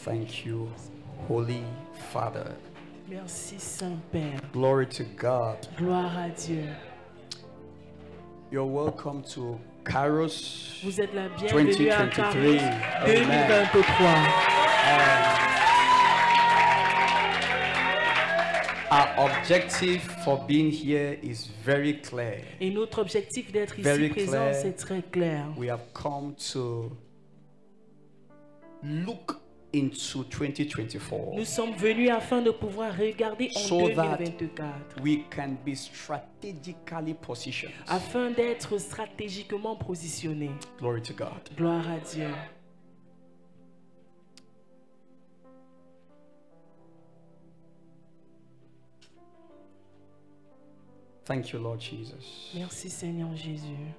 Thank you, Holy Father. Merci Saint-Père. Glory to God. Gloire à Dieu. You're welcome to Kairos Vous êtes la bienvenue à 2023. Kairos Amen. 2023. Our objective for being here is very clear. Et notre objectif d'être Very ici présent, clear. c'est très clair. We have come to look into 2024 Nous sommes venus afin de pouvoir regarder en So that 2024, we can be strategically positioned. afin d'être stratégiquement positionnés. Glory to God. Gloire à Dieu. Thank you, Lord Jesus. Merci Seigneur Jésus.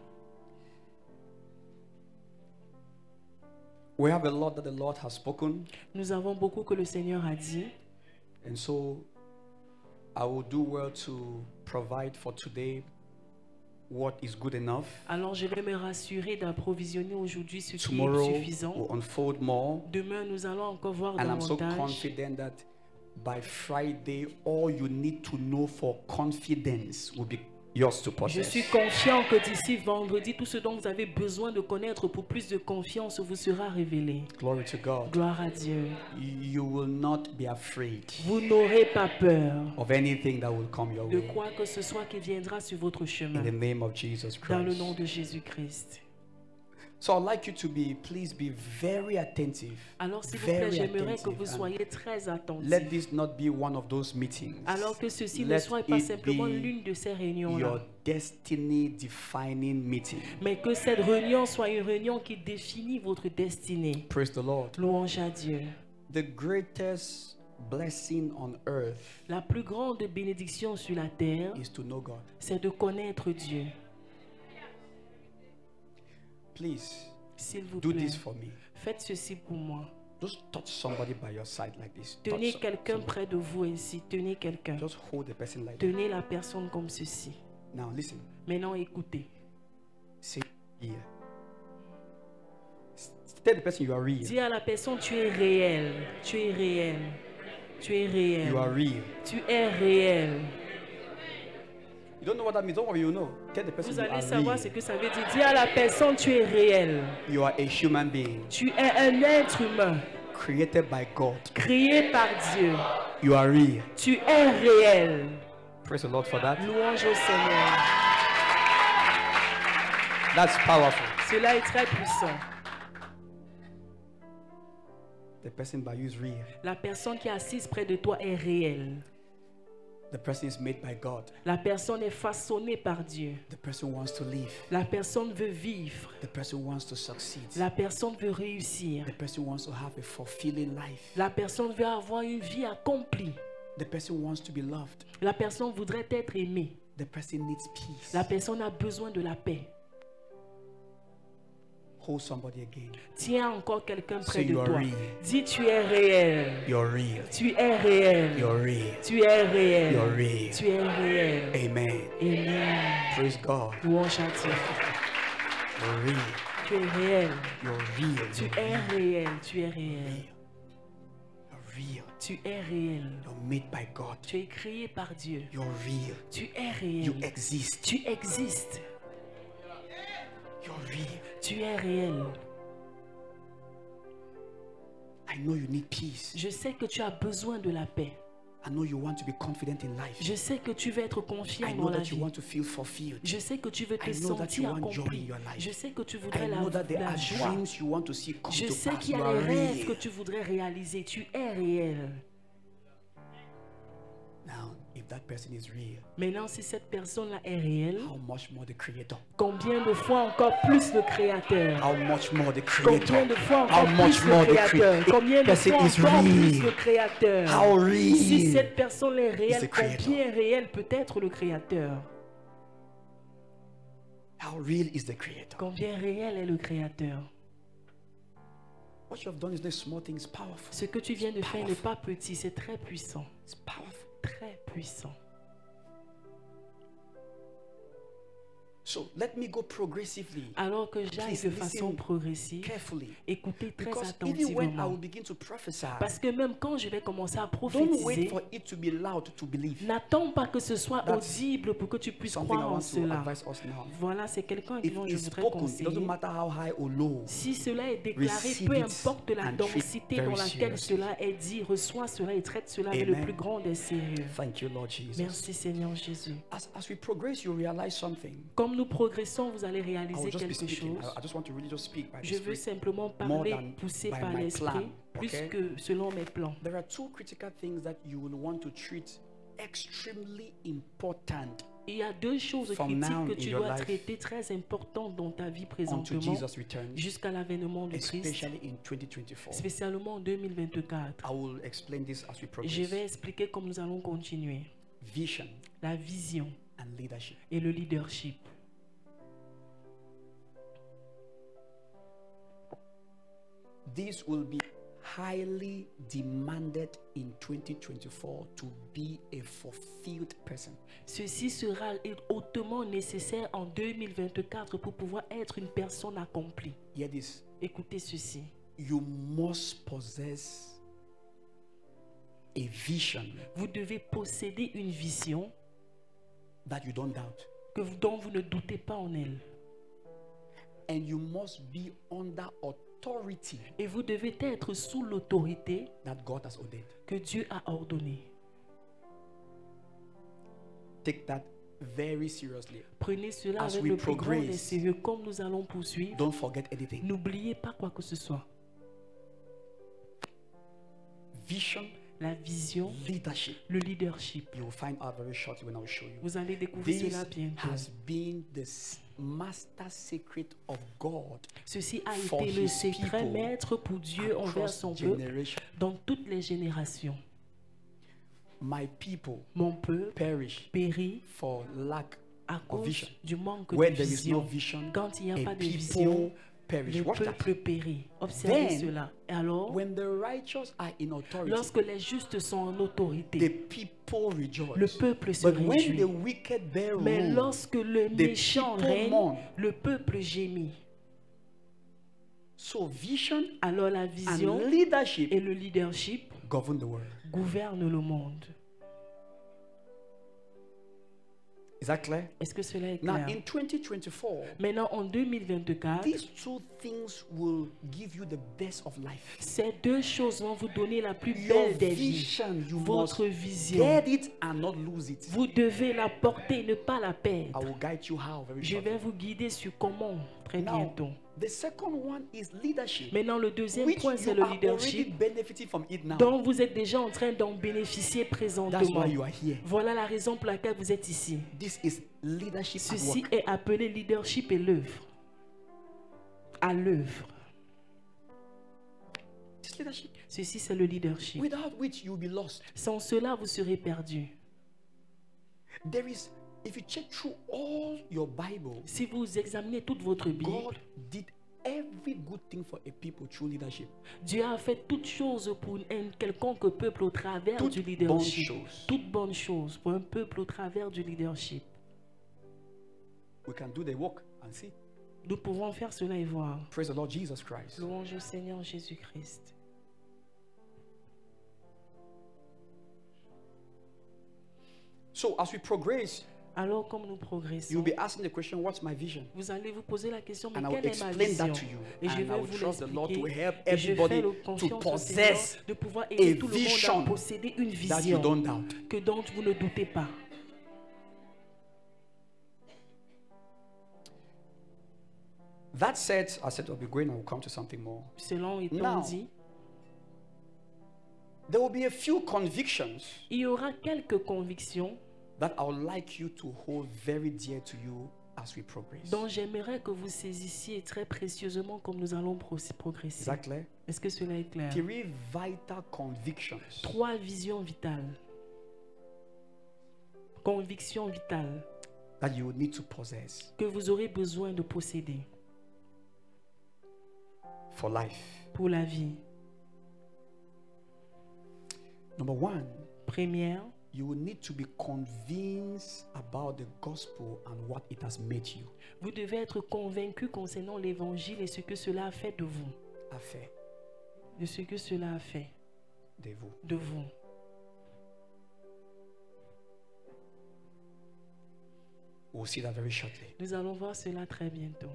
We have a lot that the Lord has spoken, Nous avons beaucoup que le Seigneur a dit. and so I will do well to provide for today what is good enough. Alors je vais me rassurer d'approvisionner aujourd'hui ce qui Tomorrow est suffisant. will unfold more, Demain, nous allons encore voir and I'm so davantage. confident that by Friday, all you need to know for confidence will be yours to Je possess. suis confiant que d'ici vendredi, tout ce dont vous avez besoin de connaître pour plus de confiance vous sera révélé. Glory to God. Gloire à Dieu. You will not be afraid Vous n'aurez pas peur of anything that will come your de way. quoi que ce soit qui viendra sur votre In chemin. the name of Jesus Dans le Christ. nom de Jésus-Christ. So I'd like you to please be very attentive. Alors s'il vous plaît, Very j'aimerais que attentive. vous soyez très Let attentifs. this not be one of those meetings. Alors que ceci ne Let soit pas it simplement be l'une de ces réunions-là, your destiny defining meeting. mais que cette réunion soit une réunion qui définit votre destinée. Praise the Lord. Louange à Dieu. The greatest blessing on earth La plus grande bénédiction sur la terre, is to know God. c'est de connaître Dieu. Please S'il vous do plaît, this for me. faites ceci pour moi. Just touch somebody by your side like this. Touch Tenez some- quelqu'un somebody. près de vous ainsi. Tenez quelqu'un. Just hold the person like that. Tenez la personne comme ceci. Now listen. Maintenant, écoutez. Say here. Tell the person you are real. Dis à la personne, tu es réel. Tu es réel. Tu es réel. You are real. Tu es réel. You don't know what that means. Don't worry, you know. Tell the person Vous you allez are savoir real. ce que ça veut dire. Dis à la personne, tu es réel. You are a human being Tu es un être humain created by God. créé par Dieu. You are real. Tu es réel. Praise the Lord for that. Louange au Seigneur. That's powerful. Cela est très puissant. The person by you is real. La personne qui est assise près de toi est réelle. The person is made by God. La personne est façonnée par Dieu. The person wants to live. La personne veut vivre. The person wants to succeed. La personne veut réussir. The person wants to have a fulfilling life. La personne veut avoir une vie accomplie. The person wants to be loved. La personne voudrait être aimée. The person needs peace. La personne a besoin de la paix. Hold somebody again. Tiens encore quelqu'un près Say de you are toi. real. Dis tu es réel. You're real. Tu es réel. You're real. Tu es réel. You're real. Tu es réel. Amen. Amen. Praise God. Louange à Dieu. You're real. Tu es réel. You're real. Tu You're es real. réel. Tu es réel. You're real. Tu es réel. You're made by God. Tu es créé par Dieu. You're real. Tu es réel. You exist. Tu existes. You're real. Tu es réel. I know you need peace. Je sais que tu as besoin de la paix. I know you want to be confident in life. Je sais que tu veux être confiant I dans know la that you vie. want to feel fulfilled. Je sais que tu veux te I know that you sentir want joy in accompli. your life. Je sais que tu I voudrais know that there la are joie. dreams you want to see come Je to sais pass. qu'il y You a are des rêves que real. tu voudrais réaliser. Tu es réel. Now, if that person is real, Maintenant, si cette personne-là est réelle, how much more the Creator? combien de fois encore plus le Créateur? How much more the Combien Creator? de fois How encore much plus more le the Créateur? Creator? Combien de Person fois is encore plus le real. Créateur? How real? Si cette personne est Is réelle, the Creator. combien réel peut être le Créateur? How real is the Creator? Combien réel est le Créateur? What you have done is this small thing is powerful. Ce que tu viens de faire n'est pas petit, c'est très puissant. It's powerful. Très puissant. So let me go progressively, Alors que j'aille Please de façon listen progressive, carefully. écoutez très Because even when I will attentivement. begin to prophesy, Parce que même quand je vais commencer à don't wait prophétiser, for it to be loud to believe. n'attends pas que ce soit That's audible pour que tu puisses Something I croire en want to cela. advise us now. Voilà, c'est quelqu'un If dont je it's voudrais spoken, it doesn't conseiller. matter how high or low. Si cela est déclaré, Receive peu it importe la and treat densité very dans laquelle seriously. cela est dit, reçois cela et traite cela avec le Amen. plus grand des sérieux. Thank you, Lord Jesus. Merci Seigneur Jésus. As we progress, you realize something. Comme nous progressons, vous allez I réaliser will just be quelque speaking. chose. I just want to really just speak by the Je veux Spirit. simplement More parler, than poussé by par my l'esprit, plan, plus okay? que selon mes plans. There are two critical things that you will want to treat extremely important Il y a deux choses From critiques now que in tu your dois life traiter très importantes dans ta vie until présentement Jesus returns, jusqu'à l'avènement du Christ, especially in 2024. spécialement en 2024. I will explain this as we Je progress. vais expliquer comment nous allons continuer. Vision La vision and leadership. et le leadership. This will be highly demanded in 2024 to be a fulfilled person. Ceci sera hautement nécessaire en 2024 pour pouvoir être une personne accomplie. Hear this. Écoutez ceci. You must possess a vision Vous devez posséder une vision that you don't doubt. dont vous ne doutez pas en elle. And you must be under authority Et vous devez être sous l'autorité that God has ordained. que Dieu a ordonnée. Take that very seriously. Prenez cela As avec we le plus grand des progress, sérieux comme nous allons poursuivre. Don't forget anything. N'oubliez pas quoi que ce soit. Vision, La vision, leadership. le leadership. You will find out very shortly when I will show you. Vous allez découvrir This cela bientôt. has been the master secret of God Ceci a for été le his secret people maître pour Dieu envers across son peuple generations. dans toutes les générations. My people Mon peuple perish périt for lack à of cause vision. du manque Where de there is no vision. vision, Quand il n'y a a pas de people vision, perish. le Watch that. peuple périt. Observez Then, cela. Et alors, When the righteous are in authority, lorsque les justes sont en autorité, the people rejoice. le peuple se But when réjouit. the wicked bear Mais rule, lorsque le the méchant people règne, mourn. le peuple gémit. So vision Alors la and vision leadership et le leadership govern the world. gouvernent le monde. Is that clear? Est-ce que cela est Now, clair? in 2024, Maintenant, en 2024, these two things will give you the best of life. ces deux choses vont vous donner la plus Your belle des vies. vision, you Votre must vision. get it and not lose it. Vous devez la porter et ne pas la I perdre. will guide you how very Je shortly. vais vous guider sur comment très Now, bientôt. the second one is leadership, Maintenant, le deuxième which point, c'est you le are already leadership benefiting from it now. dont vous êtes déjà en train d'en bénéficier That's présentement. why you are here. Voilà la raison pour laquelle vous êtes ici. This is leadership at Ceci work. est appelé leadership et l'œuvre. À l'œuvre. This leadership, Ceci, c'est le leadership. without which you will be lost. Sans cela, vous serez perdu. There is, if you check through all your Bible, Si vous examinez toute votre Bible, God did every good thing for a people through leadership. Dieu a fait toutes choses pour un quelconque peuple au travers Toutes du bonnes leadership. choses. Toutes bonnes choses pour un peuple au travers du leadership. We can do the work and see. Nous pouvons faire cela et voir. Praise the Lord Jesus Christ. Louange au Seigneur Jésus-Christ. So as we progress, Alors, comme nous progressons, you'll be asking the question, what's my vision? vous allez vous poser la question, mais And I will quelle est ma explain vision? that to you. Et je And I vais will vous trust the Lord to l'expliquer. help Et je fais everybody le to confiance au possess Seigneur de pouvoir aider tout le monde vision à posséder une that you vision don't doubt. que dont vous ne doutez pas. That said, I said I'll be going and we'll come to something more. Selon étant Now, dit, There will be a few convictions il y aura quelques convictions that I would like you to hold very dear to you as we progress. dont j'aimerais que vous saisissiez très précieusement comme nous allons progresser. Is that clear? Est-ce que cela est clair? 3 vital convictions 3 visions vitales. Convictions vitales that you will need to possess que vous aurez besoin de posséder for life. pour la vie. Number 1, Première, you will need to be convinced about the gospel and what it has made you. Vous devez être convaincu concernant l'évangile et ce que cela a fait de vous. A fait De ce que cela a fait de vous. de vous. We'll see that very shortly. Nous allons voir cela très bientôt.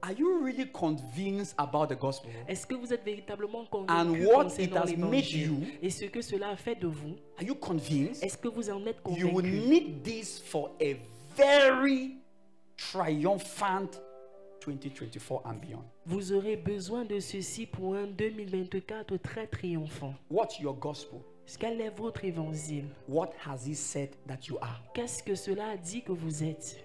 Are you really convinced about the gospel? Est-ce que vous êtes véritablement And convaincu what it concernant has made l'évangile you? et ce que cela a fait de vous? Are you convinced? Est-ce que vous en êtes You will convaincu? need this for a very triumphant 2024 and beyond. Vous aurez besoin de ceci pour un 2024 très triomphant. What's your gospel? Quel est votre évangile? What has he said that you are? Qu'est-ce que cela a dit que vous êtes?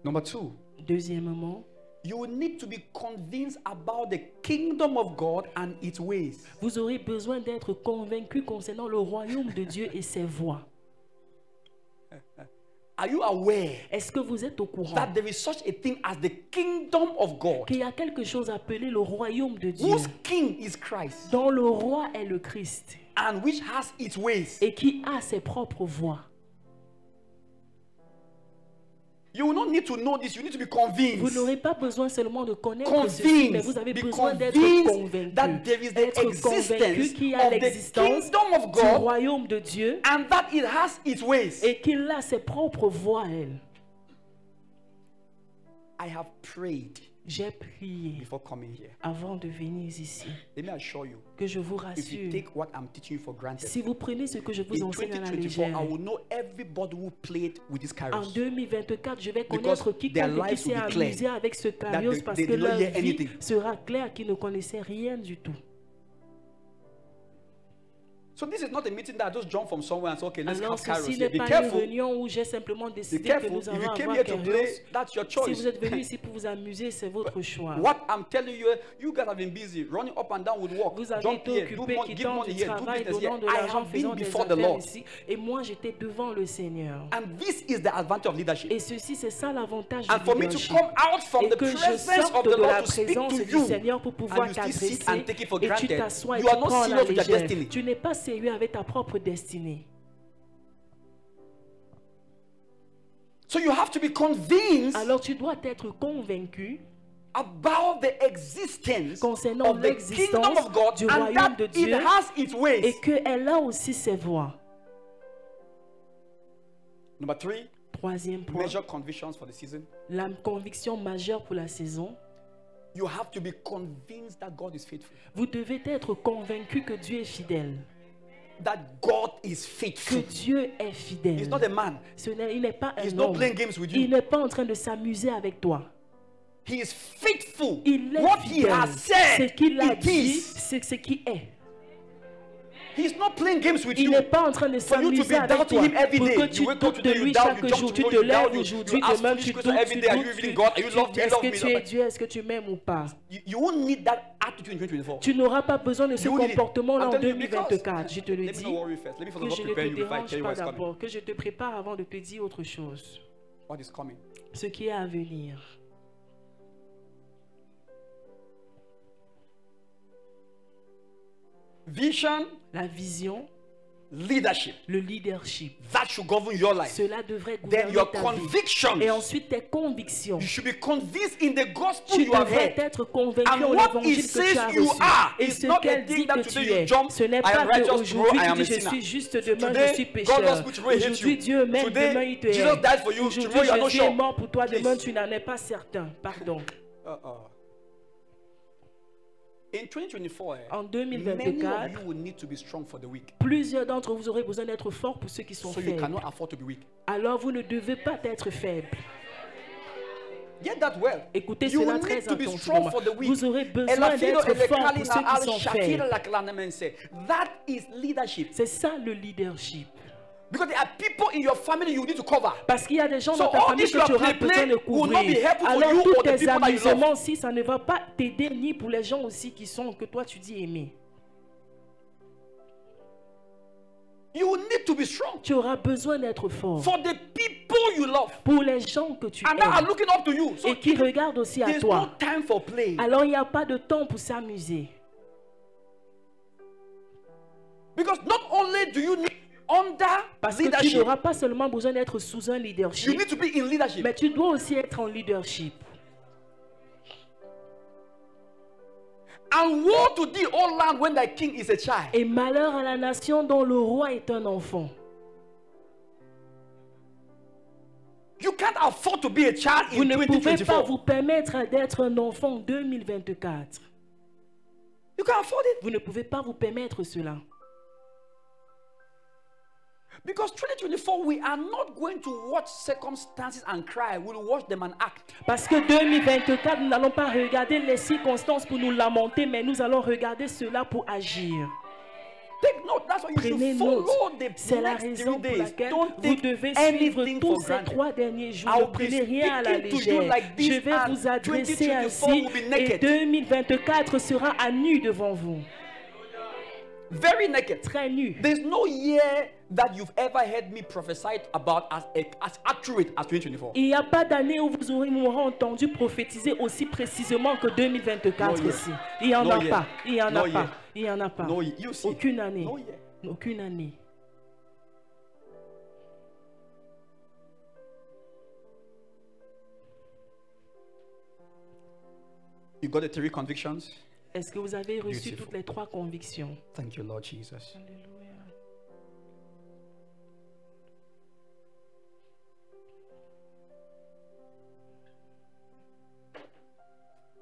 Number 2, Deuxièmement, you will need to be convinced about the kingdom of God and its ways. vous aurez besoin d'être convaincu concernant le royaume de Dieu et ses voies. Are you aware Est-ce que vous êtes au courant that there is such a thing as the kingdom of God, qu'il y a quelque chose appelé le royaume de Dieu, whose king is Christ, dont le roi est le Christ and which has its ways? et qui a ses propres voies? You will not need to know this, you need to be Vous convinced. n'aurez pas besoin seulement de connaître ceci, mais Convinced, vous avez be besoin d'être convinced convaincu. that there is the Être convaincu existence qu'il y a of the l'existence kingdom of du God royaume de Dieu and that it has its ways. et qu'il a ses propres voies, elle. I have prayed J'ai prié before coming here. avant de venir ici, Let me assure you, que je vous if you rassure, take what I'm teaching you for granted, si vous prenez ce que je vous in enseigne à la 2024, légère, I will know everybody who played with this en carrots. 2024, je vais Because connaître their quiconque qui lives s'est will be clear. amusé avec ce carios they- parce they que did not leur hear vie anything. sera claire, qui ne connaissaient rien du tout. So this is not a meeting that I just jump from somewhere and say, okay, let's Alors have carrots ceci here. n'est Be pas une careful. réunion où j'ai simplement Be décidé que careful. nous If you allons came avoir here to Kairos. play, that's your Si choice. vous êtes venu ici pour vous amuser, c'est votre choix. What I'm telling you, you guys have been busy running up and down with work. Vous avez Jump été here, do occupés, money, give quittant money du here, do travail, business here. donnant de I l'argent, have been faisant des before the affaires Lord. ici. Et moi, j'étais devant le Seigneur. And this is the advantage of leadership. Et ceci, c'est ça l'avantage And du for me to leadership. come out from Et the que je presence sorte of de the la Lord to speak présence to du you, Seigneur pour pouvoir and you still sit t'adresser and take it for et tu granted, t'assois et you tu are not prends la serious with your légère. destiny. Tu n'es pas sérieux avec ta propre destinée. So you have to be convinced Alors tu dois être convaincu about the existence concernant of the kingdom l'existence of God du and royaume that de it Dieu has its ways. et qu'elle a aussi ses voies. Number 3, Troisième point, major convictions for the season. la conviction majeure pour la saison. You have to be convinced that God is faithful. Vous devez être convaincu que Dieu est fidèle. That God is Que faithful. Dieu est fidèle. He's not a man. Il n'est pas He's un not homme. playing games with Il you. n'est pas en train de s'amuser avec toi. He is faithful. Il est What he fidèle. has Ce said, qu'il a it dit, is. c'est ce qui est. He's not playing games with Il you. n'est pas en train de For you to s'amuser be avec doubting toi. him every Pour day. que You tu wake up doutes de today, you lui doubt, chaque you jump jour. Tu tomorrow, te you lèves doubt, aujourd'hui, you ask demain foolish tu questions doutes, every tu day. Are you doutes, really God? Are you love? tu dis, You est-ce love que me? tu es Dieu, est-ce que tu m'aimes ou pas? You won't need that attitude in 2024. Tu n'auras pas besoin de ce You will need it. comportement-là I'm en telling you because- 2024. Je te le Let me dis. not worry first. Let me first Que of all je ne prepare te you before I dérange tell you pas what's coming. d'abord, que je te prépare avant de te dire autre chose. What is coming? Ce qui est à venir. Vision, La vision, leadership. le leadership. That should govern your life. Cela devrait Then gouverner your ta vie. convictions. Et ensuite tes convictions. You should be convinced in the gospel Tu you have devrais heard. être convaincu And en what l'évangile it que tu as says you reçu. are Et is ce not a qu'elle thing dit that que today tu you es, jump, ce n'est I pas am righteous, qu'aujourd'hui tomorrow I tu am dis a je sinner. suis juste, demain Today, je suis God pécheur. loves you, tomorrow he hates Aujourd'hui you. Dieu m'aime, Today, demain il te Jesus hait. died for you, Aujourd'hui tomorrow you are not Jésus est sure. mort pour toi, demain Please. tu n'en es pas certain. Pardon. In 2024, En many of 2024, you will need to be strong for the weak. plusieurs d'entre vous aurez besoin d'être forts pour ceux qui sont So you faibles. cannot afford to be weak. Alors vous ne devez pas être faible. Get that well. Écoutez You cela will très need to be strong attentivement. for the weak. Vous aurez besoin Elafino d'être fort elekali pour na ceux qui al sont shakira faibles. like Lanaman said. That is leadership. C'est ça le leadership. Because there are people in your family you need to cover. Parce qu'il y a des gens So dans ta all famille this que you tu are auras besoin de will not be couvrir. helpful for Alors you tous or the tes people that you love. amusements, si ça ne va pas t'aider ni pour les gens aussi qui sont que toi tu dis aimer. You need to be strong Tu auras besoin d'être fort for the people you love pour les gens que tu and that are aimes looking up to you. So et qui regardent aussi à there's no toi. time for play. Alors il n'y a pas de temps pour s'amuser. Because not only do you need under Parce que tu leadership, n'auras pas seulement besoin d'être sous un you leadership, need to be in leadership. mais tu dois aussi être en leadership. And woe to thee, O land, when thy king is a child. Et malheur à la nation dont le roi est un enfant. You can't afford to be a child Vous in ne pouvez pas 2024. vous permettre d'être un enfant en 2024. You can't afford it. Vous ne pouvez pas vous permettre cela. Because 2024, we are not going to watch circumstances and cry. We'll watch them and act. Parce que 2024, nous n'allons pas regarder les circonstances pour nous lamenter, mais nous allons regarder cela pour agir. Take note. That's why you Prenez should note. follow the C'est la next raison 3 pour days. laquelle Don't vous take devez suivre anything tous for ces granted. 3 derniers jours. I'll Ne be prenez rien à la speaking to you légère. like this, Je vais and vous adresser 2024 ainsi will be et naked. 2024 sera à nu devant vous. Very naked. Très nu. There's no year that you've ever heard me prophesy about as accurate as 2024. Il n'y a pas d'année où vous m'aurez entendu prophétiser aussi précisément que 2024 No year. ici. Il n'y en No a year. pas. Il n'y en No a year. pas. Il n'y en a pas. No, you see. Aucune année. No year. Aucune année. You got the 3 convictions? Est-ce que vous avez reçu Beautiful. toutes les 3 convictions? Thank you, Lord Jesus. Alléluia.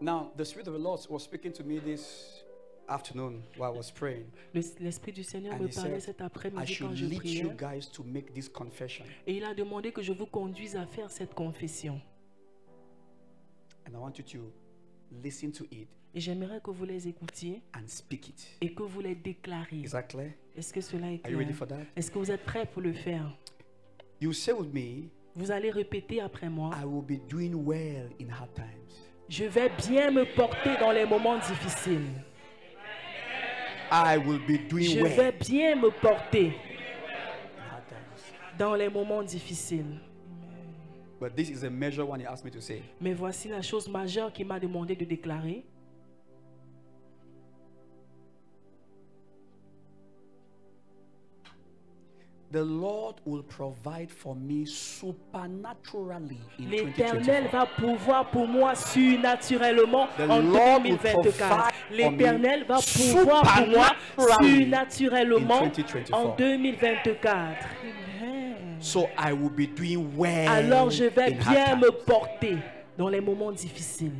Now, the Spirit of the Lord was speaking to me this afternoon while I was praying. L'Esprit du Seigneur And me he parlait said, cet I après-midi quand should je lead you priais. guys to make this confession. Et il a demandé que je vous conduise à faire cette confession. And I want you to listen to it Et j'aimerais que vous les écoutiez and speak it. et que vous les déclariez. Is that clear? Est-ce que cela est Are you ready clair? for that? Est-ce que vous êtes prêts pour le faire? You say with me, Vous allez répéter après moi. I will be doing well in hard times. Je vais bien me porter dans les moments difficiles. I will be doing Je well vais bien me porter in hard times. dans les moments difficiles. But this is a major one he asked me to say. Mais voici la chose majeure qu'il m'a demandé de déclarer. The Lord will provide for me supernaturally in L'Éternel 2024. va pouvoir pour moi surnaturellement The en Lord will 2024. provide L'Éternel for va me pouvoir pour moi supernaturally surnaturellement in 2024. en 2024. Amen. So I will be doing well Alors je vais in hard bien times. me porter dans les moments difficiles.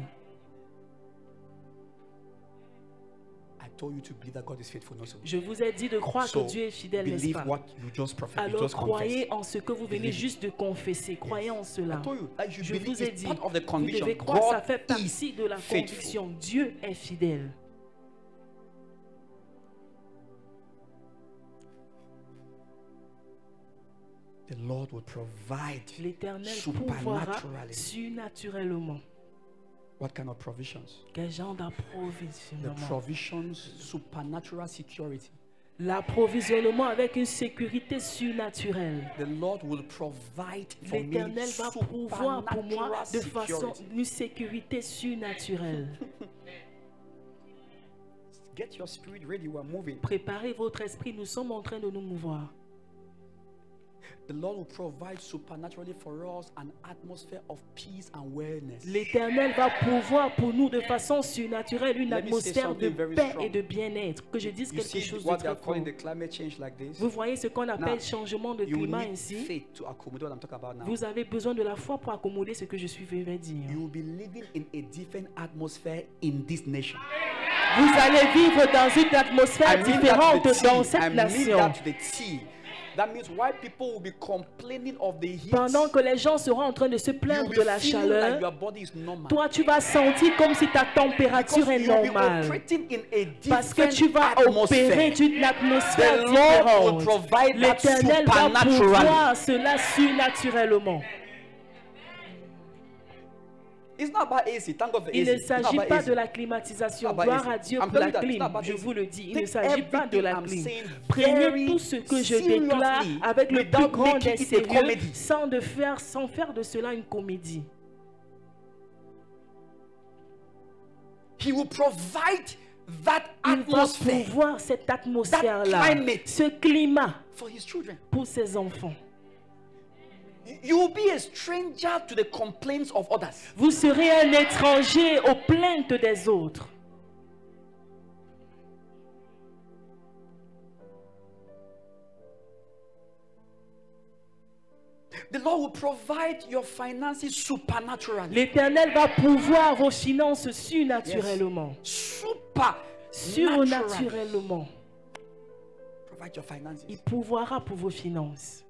I told you to believe that God is faithful, not so. Je vous ai dit de croire So que Dieu est fidèle, n'est-ce believe pas? what you just prophet, you Alors just croyez confess. en ce que vous venez Believe it. juste de confesser. Croyez en cela. I told you that you Je believe vous ai it's dit, part of the vous conviction. devez croire, ça God fait is partie de la faithful. conviction. Dieu est fidèle. The Lord will provide L'Éternel pourvoira supernaturally. surnaturellement. What kind of provisions? Quel genre The d'approvisionnement? provisions, supernatural security. L'approvisionnement avec une sécurité surnaturelle. The Lord will provide for me L'Éternel va pourvoir pour moi supernatural de façon, security. une sécurité surnaturelle. Get your spirit ready. We're moving. Préparez votre esprit, nous sommes en train de nous mouvoir. The Lord will provide supernaturally for us an atmosphere of peace and wellness. L'Éternel va pouvoir pour nous de façon surnaturelle une Let me say atmosphère de something very paix strong. et de bien-être. Que je dise You quelque see chose de what they très are fort. calling the climate change like this? Vous voyez ce qu'on appelle Now, changement de You climat need ainsi. faith to accommodate what I'm talking about now. Vous avez besoin de la foi pour accommoder ce que je suis venu dire. You will be living in a different atmosphere in this nation. Vous allez vivre dans une atmosphère I mean that to différente the dans T. I cette mean nation. that to the T. That means why people will be complaining of the heat. Pendant que les gens seront en train de se You'll plaindre be de la feeling like chaleur, your body is normal. toi tu vas sentir comme si ta température Because est you'll be normale. operating in a Parce que different tu vas opérer atmosphere. d'une atmosphère The Lord will différente. provide that L'Éternel va supernaturally. pouvoir cela surnaturellement. It's not about AC. Thank God for AC. Il ne It's not s'agit about pas AC. de la climatisation. About Gloire AC. à Dieu I'm pour la telling you that it's clim. not about Je AC. vous le dis, il ne Take s'agit pas de la everything I'm clim. saying Prenez very tout ce que je déclare seriously avec le plus without grand making des it a sérieux, comedy. sans faire de cela une comédie. He will provide that Il va atmosphere pouvoir cette atmosphère-là, climate. ce climat for his children. pour ses enfants. You will be a stranger to the complaints of others. Vous serez un étranger aux plaintes des autres. The Lord will provide your finances supernaturally. L'Éternel va pouvoir vos finances surnaturellement. Surnaturellement. Provide your finances. Il pourvoira pour vos finances.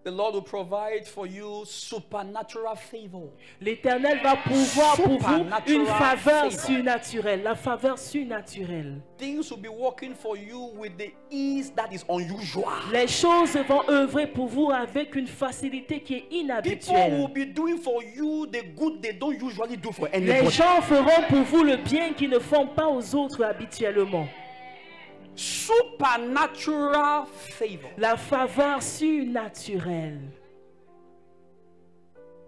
The Lord will provide for you supernatural favor. L'Éternel va pouvoir pour vous une faveur favor. surnaturelle, la faveur surnaturelle. Things will be working for you with the ease that is unusual. Les choses vont œuvrer pour vous avec une facilité qui est People inhabituelle. will be doing for you the good they don't usually do for Les anybody. gens feront pour vous le bien qu'ils ne font pas aux autres habituellement. Supernatural favor. La faveur surnaturelle.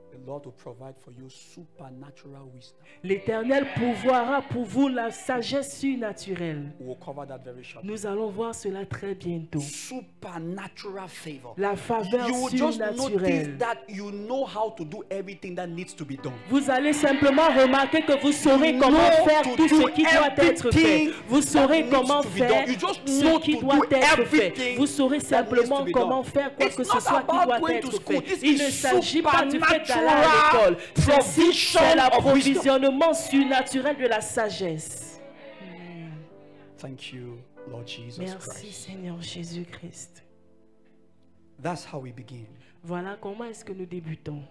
The Lord will provide for you supernatural wisdom. L'Éternel pourvoira pour vous la sagesse surnaturelle. We'll cover that very shortly. Nous allons voir cela très bientôt. Supernatural favor. La faveur You will just notice surnaturelle. that you know how to do everything that needs to be done. Vous allez simplement remarquer que vous saurez You comment know faire to tout do ce qui doit être fait. everything Vous saurez that comment needs to be faire done. You just know ce qui to doit do être fait. everything Vous saurez that needs simplement to be comment done. faire quoi It's que ce not soit qui about doit going to être school. fait. This Il is ne s'agit pas du fait d'aller à supernatural l'école. Ceci, c'est provision of wisdom. l'approvisionnement surnaturel de la sagesse. Thank you, Lord Jesus Merci Christ. Seigneur Jésus-Christ. That's how we begin. Voilà comment est-ce que nous débutons.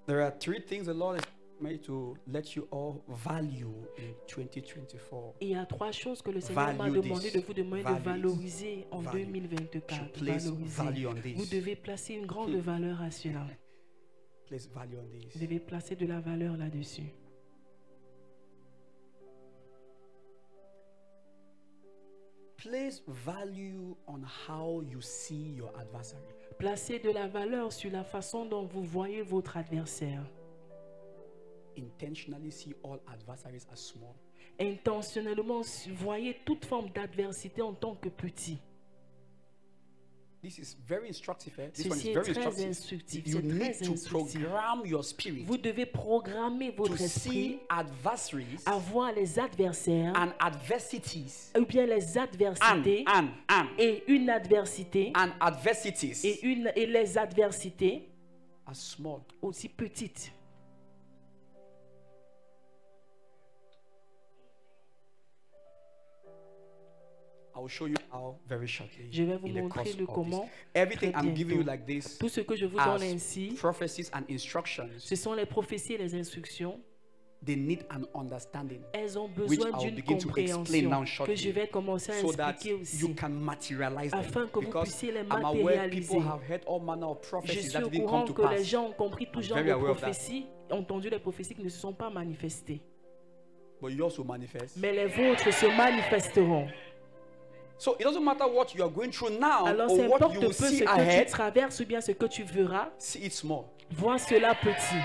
There are three things the Lord has made to let you all value in 2024. Il y a trois choses que le Seigneur m'a Value demandé this. de vous demander de Value. valoriser en Value. 2024. You place Valoriser. value on this. Vous devez placer une grande valeur à cela. Place value on Vous this. devez placer de la valeur là-dessus. Place value on how you see your adversary. Placez de la valeur sur la façon dont vous voyez votre adversaire. Intentionally see all adversaries as small. Intentionnellement, voyez toute forme d'adversité en tant que petit. This is very instructive. This one Ceci is est very très instructive. instructif. You C'est need très to instructif. program your spirit Vous devez programmer to votre see esprit adversaries à voir les adversaires and adversities ou bien les adversités et une adversité and adversities et les adversités as small. aussi petites. I will show you how very shortly. Je vais vous in the montrer course le of comment. this. Everything très I'm giving you bientôt. like this Tout ce que je vous donne as ainsi, prophecies and instructions, ce sont les prophéties et les instructions. they need an understanding Elles ont which besoin I will d'une begin to explain now compréhension que je shortly vais commencer à so that expliquer aussi. you can materialize Afin them. que vous Because puissiez les I'm aware people matérialiser. have heard all manner of Je prophecies suis that au didn't courant come to que les pass. gens ont compris tout genre very de aware of that. prophéties, entendu les prophéties qui ne se sont pas manifestées. But yours will manifest. Mais les vôtres se manifesteront. So it doesn't matter what you are going through now Alors, or c'est what importe you peu will ce see que tu ahead. traverses ou bien ce que tu verras. See it small. Vois cela petit.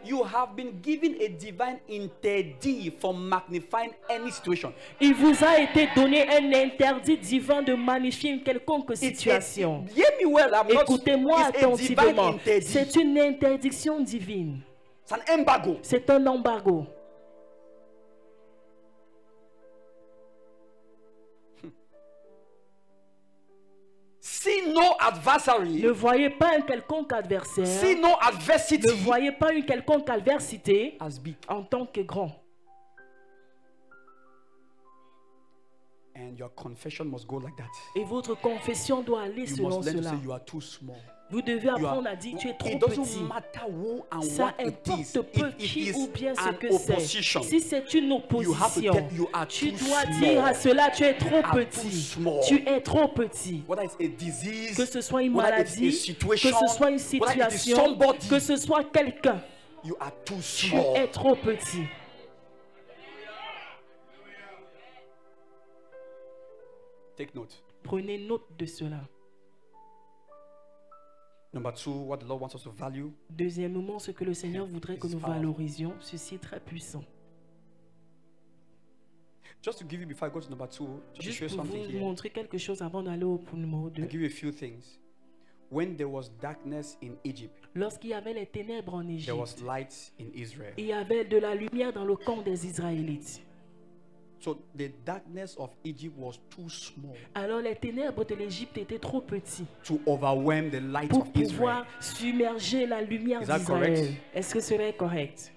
You have been given a divine interdit for magnifying any situation. Il vous a été donné un interdit divin de magnifier une quelconque situation. Hear me well, I'm not. Écoutez-moi It's a divine attentivement. interdit. C'est une interdiction divine. It's an embargo. C'est un embargo. See no adversary. Ne voyez pas un quelconque adversaire. See no adversity Ne voyez pas une quelconque adversité as big. en tant que grand. And your confession must go like that. Et votre confession doit aller You selon must learn to cela. say you are too small. Vous devez You are- apprendre à dire tu es trop it petit. doesn't matter who and Ça what it is. importe peu If qui it ou is bien ce an que c'est. opposition, Si c'est une you have to opposition, tell you are tu too dois small. dire à cela tu es trop Are too petit. small. Tu es trop petit. Whether it's a disease, Que ce soit une whether it's maladie, a situation, que ce soit une whether it is situation, somebody, que ce soit quelqu'un, you are too tu small. es trop petit. Take note. Prenez note de cela. Number two, what the Lord wants us to value. Deuxièmement, ce que le Seigneur voudrait que It's nous powerful. valorisions, ceci est très puissant. Just to give you, before I go to number two, just to Juste show you pour something vous here. montrer quelque chose avant d'aller au point numéro 2. I'll give you a few things. When there was darkness in Egypt, Lorsqu'il y avait les ténèbres en there was Égypte, light in Israel. il y avait de la lumière dans le camp des Israélites. So the darkness of Egypt was too small Alors les ténèbres de l'Égypte étaient trop petits to overwhelm the light pour of Israel. pouvoir submerger la lumière Is that correct? d'Israël. Est-ce que cela est correct?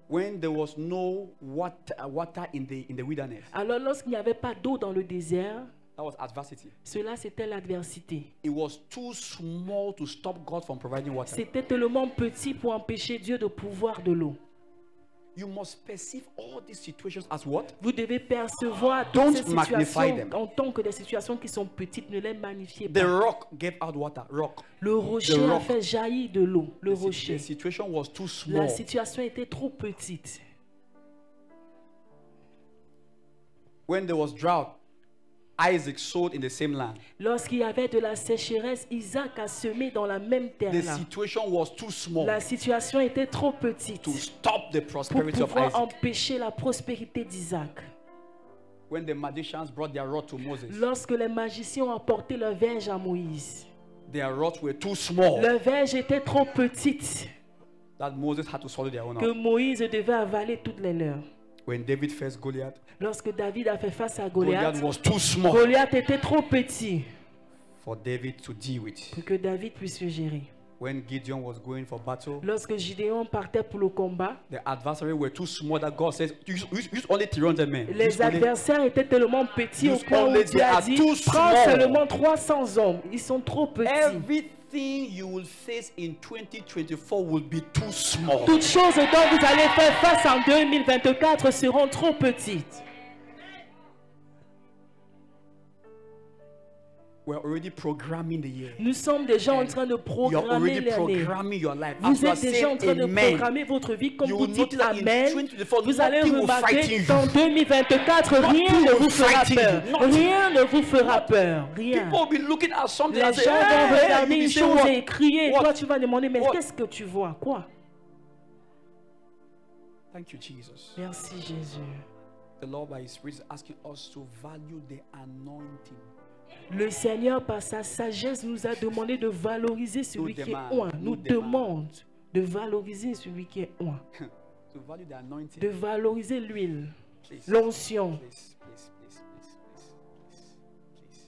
When there was no water in the wilderness, Alors lorsqu'il n'y avait pas d'eau dans le désert, that was adversity. cela c'était l'adversité. It was too small to stop God from providing water. C'était tellement petit pour empêcher Dieu de pouvoir de l'eau. You must perceive all these situations as what? Vous devez percevoir Don't toutes ces magnify situations them. en tant que des situations qui sont petites. Ne les magnifiez The pas. rock gave out water. Rock. Le rocher a rock. fait jaillir de l'eau. Le The rocher. situation was too La small. situation était trop petite. When there was drought, Isaac sowed in the same land. Lorsqu'il y avait de la sécheresse, Isaac a semé dans la même The terre-là. situation was too small La situation était trop petite to stop the pour prosperity of pouvoir Isaac. empêcher la prospérité d'Isaac. When the magicians brought their rod to Moses, Lorsque les magiciens ont apporté leur verge à Moïse, their rods were too small leur verge était trop petite that Moses had to swallow their own que up. Moïse devait avaler toutes les leurs. When David faced Goliath, Lorsque David a fait face à Goliath Goliath, was too small Goliath était trop petit for David to deal with. pour que David puisse le gérer. When Gideon was going for battle, Lorsque Gideon partait pour le combat, the adversaries were too small that God says, use only 300 men. les Use only- adversaires étaient tellement petits au Use point où only, Dieu they a are dit, too prends small. seulement 300 hommes. Ils sont trop petits. Everything you will face in 2024 will be too small. Toutes choses dont vous allez faire face en 2024 seront trop petites. We're already programming the year. Nous sommes déjà en train de You're programmer already l'année. programming your life. As Vous you are êtes déjà en train saying de amen, programmer votre vie comme you vous will dites notice that in Amen. 2024, Vous allez nothing will remarquer frighten qu'en you. 2024, rien Nothing ne will vous fera frighten peur. you. Nothing. Rien ne vous fera peur. Rien. People will be looking at something Les and say, gens vont hey, regarder you une say chose what? et crier. What? Toi, tu vas demander, mais What? qu'est-ce que tu vois? Quoi? Thank you, Jesus. Merci Jésus. The Lord by His Spirit is asking us to value the anointing. Le Seigneur, par sa sagesse, nous a demandé de valoriser celui qui est demande, oint. nous Nous demande de valoriser celui qui est oint. To value the anointing. De valoriser l'huile, Please. l'onction. Please, please, please, please, please, please, please.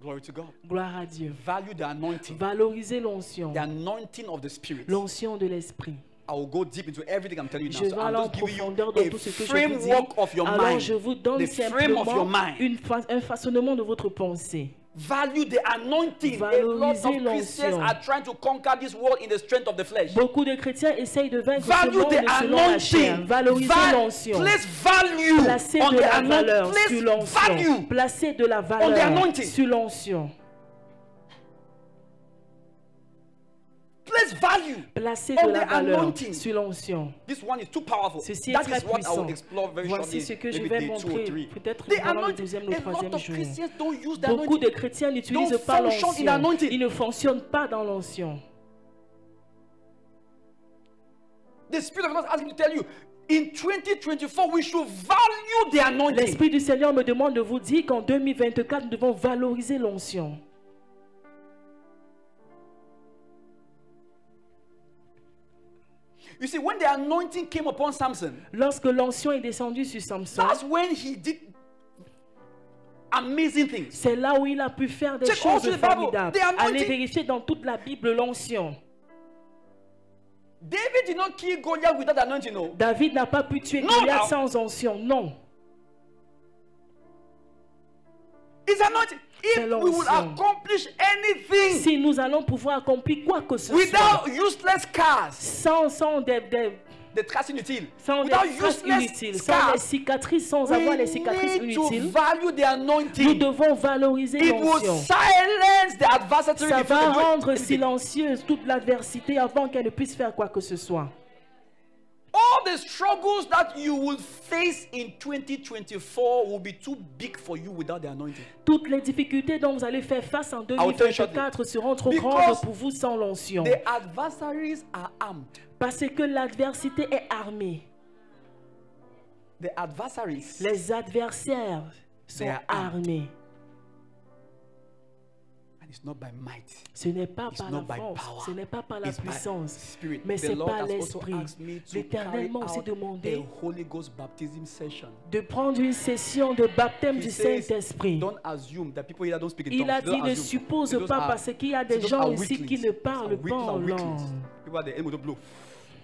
Glory to God. Gloire à Dieu. Value the anointing. Valoriser l'onction. The anointing of the Spirit. L'onction de l'esprit. I will go deep into everything I'm telling you now. Je So vais I'm aller en just giving you profondeur dans a tout ce que je vous dis. framework of your Alors mind. je vous donne The frame of your simplement mind. un façonnement de votre pensée. Value the anointing. A lot Valoriser of Christians l'onction. are trying to conquer this world in the strength of the flesh. Beaucoup de chrétiens essayent de vaincre ce Value monde the selon la chair. anointing. Valoriser l'onction. Place value Placez on de the la valeur anointing. sur Place l'onction. value. Placez de la the valeur anointing. sur l'onction. Place value. Placez On de la the valeur anointing. sur l'onction. This one is too powerful. Ceci est That très is what I puissant. will explore very Voici shortly. ce que je Maybe vais day 2 or montrer 3. peut-être The pendant le anointing. deuxième ou le A lot troisième of jour. Christians don't use the Beaucoup de anointing. chrétiens n'utilisent Don't pas function in l'onction. anointing. Ils ne fonctionnent pas dans l'onction. The Spirit of God is asking me to tell you, in 2024, we should value the anointing. L'Esprit du Seigneur me demande de vous dire qu'en 2024, nous devons valoriser l'onction. You see, when the anointing came upon Samson, Lorsque l'onction est descendue sur Samson, that's when he did amazing things. c'est là où il a pu faire des Check choses also the Bible. formidables. The anointing- Allez vérifier dans toute la Bible l'onction. David did not kill Goliath without anointing, no. David n'a pas pu tuer Non, Goliath non. sans onction. Non. It's anointing. C'est If we will l'onction. accomplish anything Si nous allons pouvoir accomplir quoi que ce soit, without useless cars, sans des the traces inutiles, sans des without traces useless inutiles, sans les scars, cicatrices, sans we avoir les cicatrices need to inutiles, value the nous anointing. devons valoriser It will l'onction. silence the adversary Ça before va they do rendre anything. silencieuse toute l'adversité avant qu'elle ne puisse faire quoi que ce soit. All the struggles that you will face in 2024 will be too big for you without the anointing. Toutes les difficultés dont vous allez faire face en tell you 2024 seront trop Because grandes pour vous sans l'onction. The adversaries are armed. Parce que l'adversité est armée. The adversaries, Les adversaires sont They are armed. armés. and it's not by might. Ce n'est pas It's par not la by force, power. ce n'est pas par la It's by puissance, spirit. mais The c'est Lord par has also l'esprit. asked me to L'Éternel carry m'a aussi out demandé a Holy Ghost baptism session. de prendre une session de baptême He du says, Saint-Esprit. don't assume that people here don't speak in Il tongues. a Don't dit ne assume. suppose Those pas are- parce qu'il y a des those gens are ici qui weaklings. ne Those parlent are pas en weaklings. langue. People are the enemy don't blow.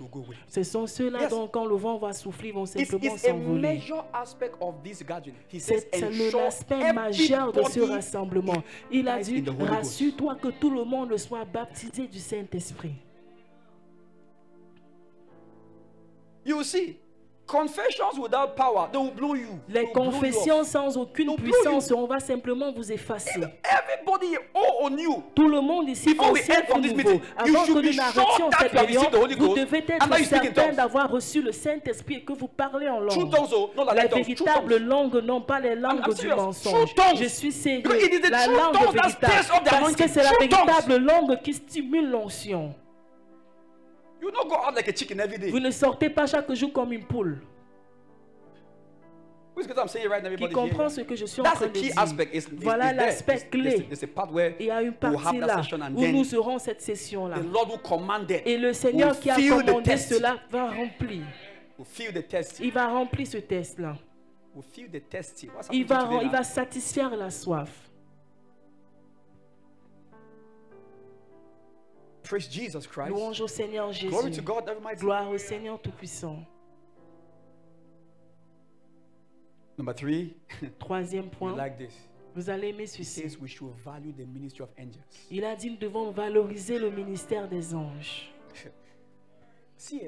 You'll go away. Ce sont ceux-là Yes. dont quand le vent va souffler, ils vont It's simplement a s'envoler. major aspect of this gathering. He says, C'est ensure l'aspect majeur de ce everybody rassemblement. Il a is dit, in the Holy Ghost. rassure-toi que tout le monde soit baptisé du Saint-Esprit. You see, confessions without power, they will blow you. Les They will blow you confessions off. sans aucune Don't blow puissance, you. on va simplement vous effacer. Everybody all on you. Tout le monde ici, Before we ancien end from ou this nouveau, meeting, you avant should que be nous sure n'arrêtions that cette you have réunion, received the Holy vous Ghost devez and être that you speak in certain tongues. d'avoir reçu le Saint-Esprit et que vous parlez en True langue. tongues, oh, not like Les that tongues. True véritables tongues. langues, non pas les langues I'm du serious. mensonge. True tongues. Je suis sérieux. Because it is the La true langue tongues that véritable. stirs up the Parce que anointing. c'est la True tongues. véritable langue qui stimule l'onction. You don't go out like a chicken every day. Vous ne sortez pas chaque jour comme une poule. Which is what I'm saying right now, Qui everybody comprend here. ce que je suis en That's train the de key dire. aspect. Voilà l'aspect clé. There's a part where Il y a une we'll have partie that là session and où then nous aurons cette session-là. the Lord will command it. Et le Seigneur will qui a fill the commandé test. cela va remplir. We'll feel the test. Il va remplir ce test-là. We'll feel the test. What's Il happening today va, il now? va satisfaire la soif. Praise Jesus Christ. Louange au Seigneur Jésus. Glory to God Almighty. Gloire au Seigneur Tout-Puissant. Number 3, Troisième you point, like this. vous allez aimer He ceci. says we should value the ministry of angels. Il a dit nous devons valoriser le ministère des anges. See,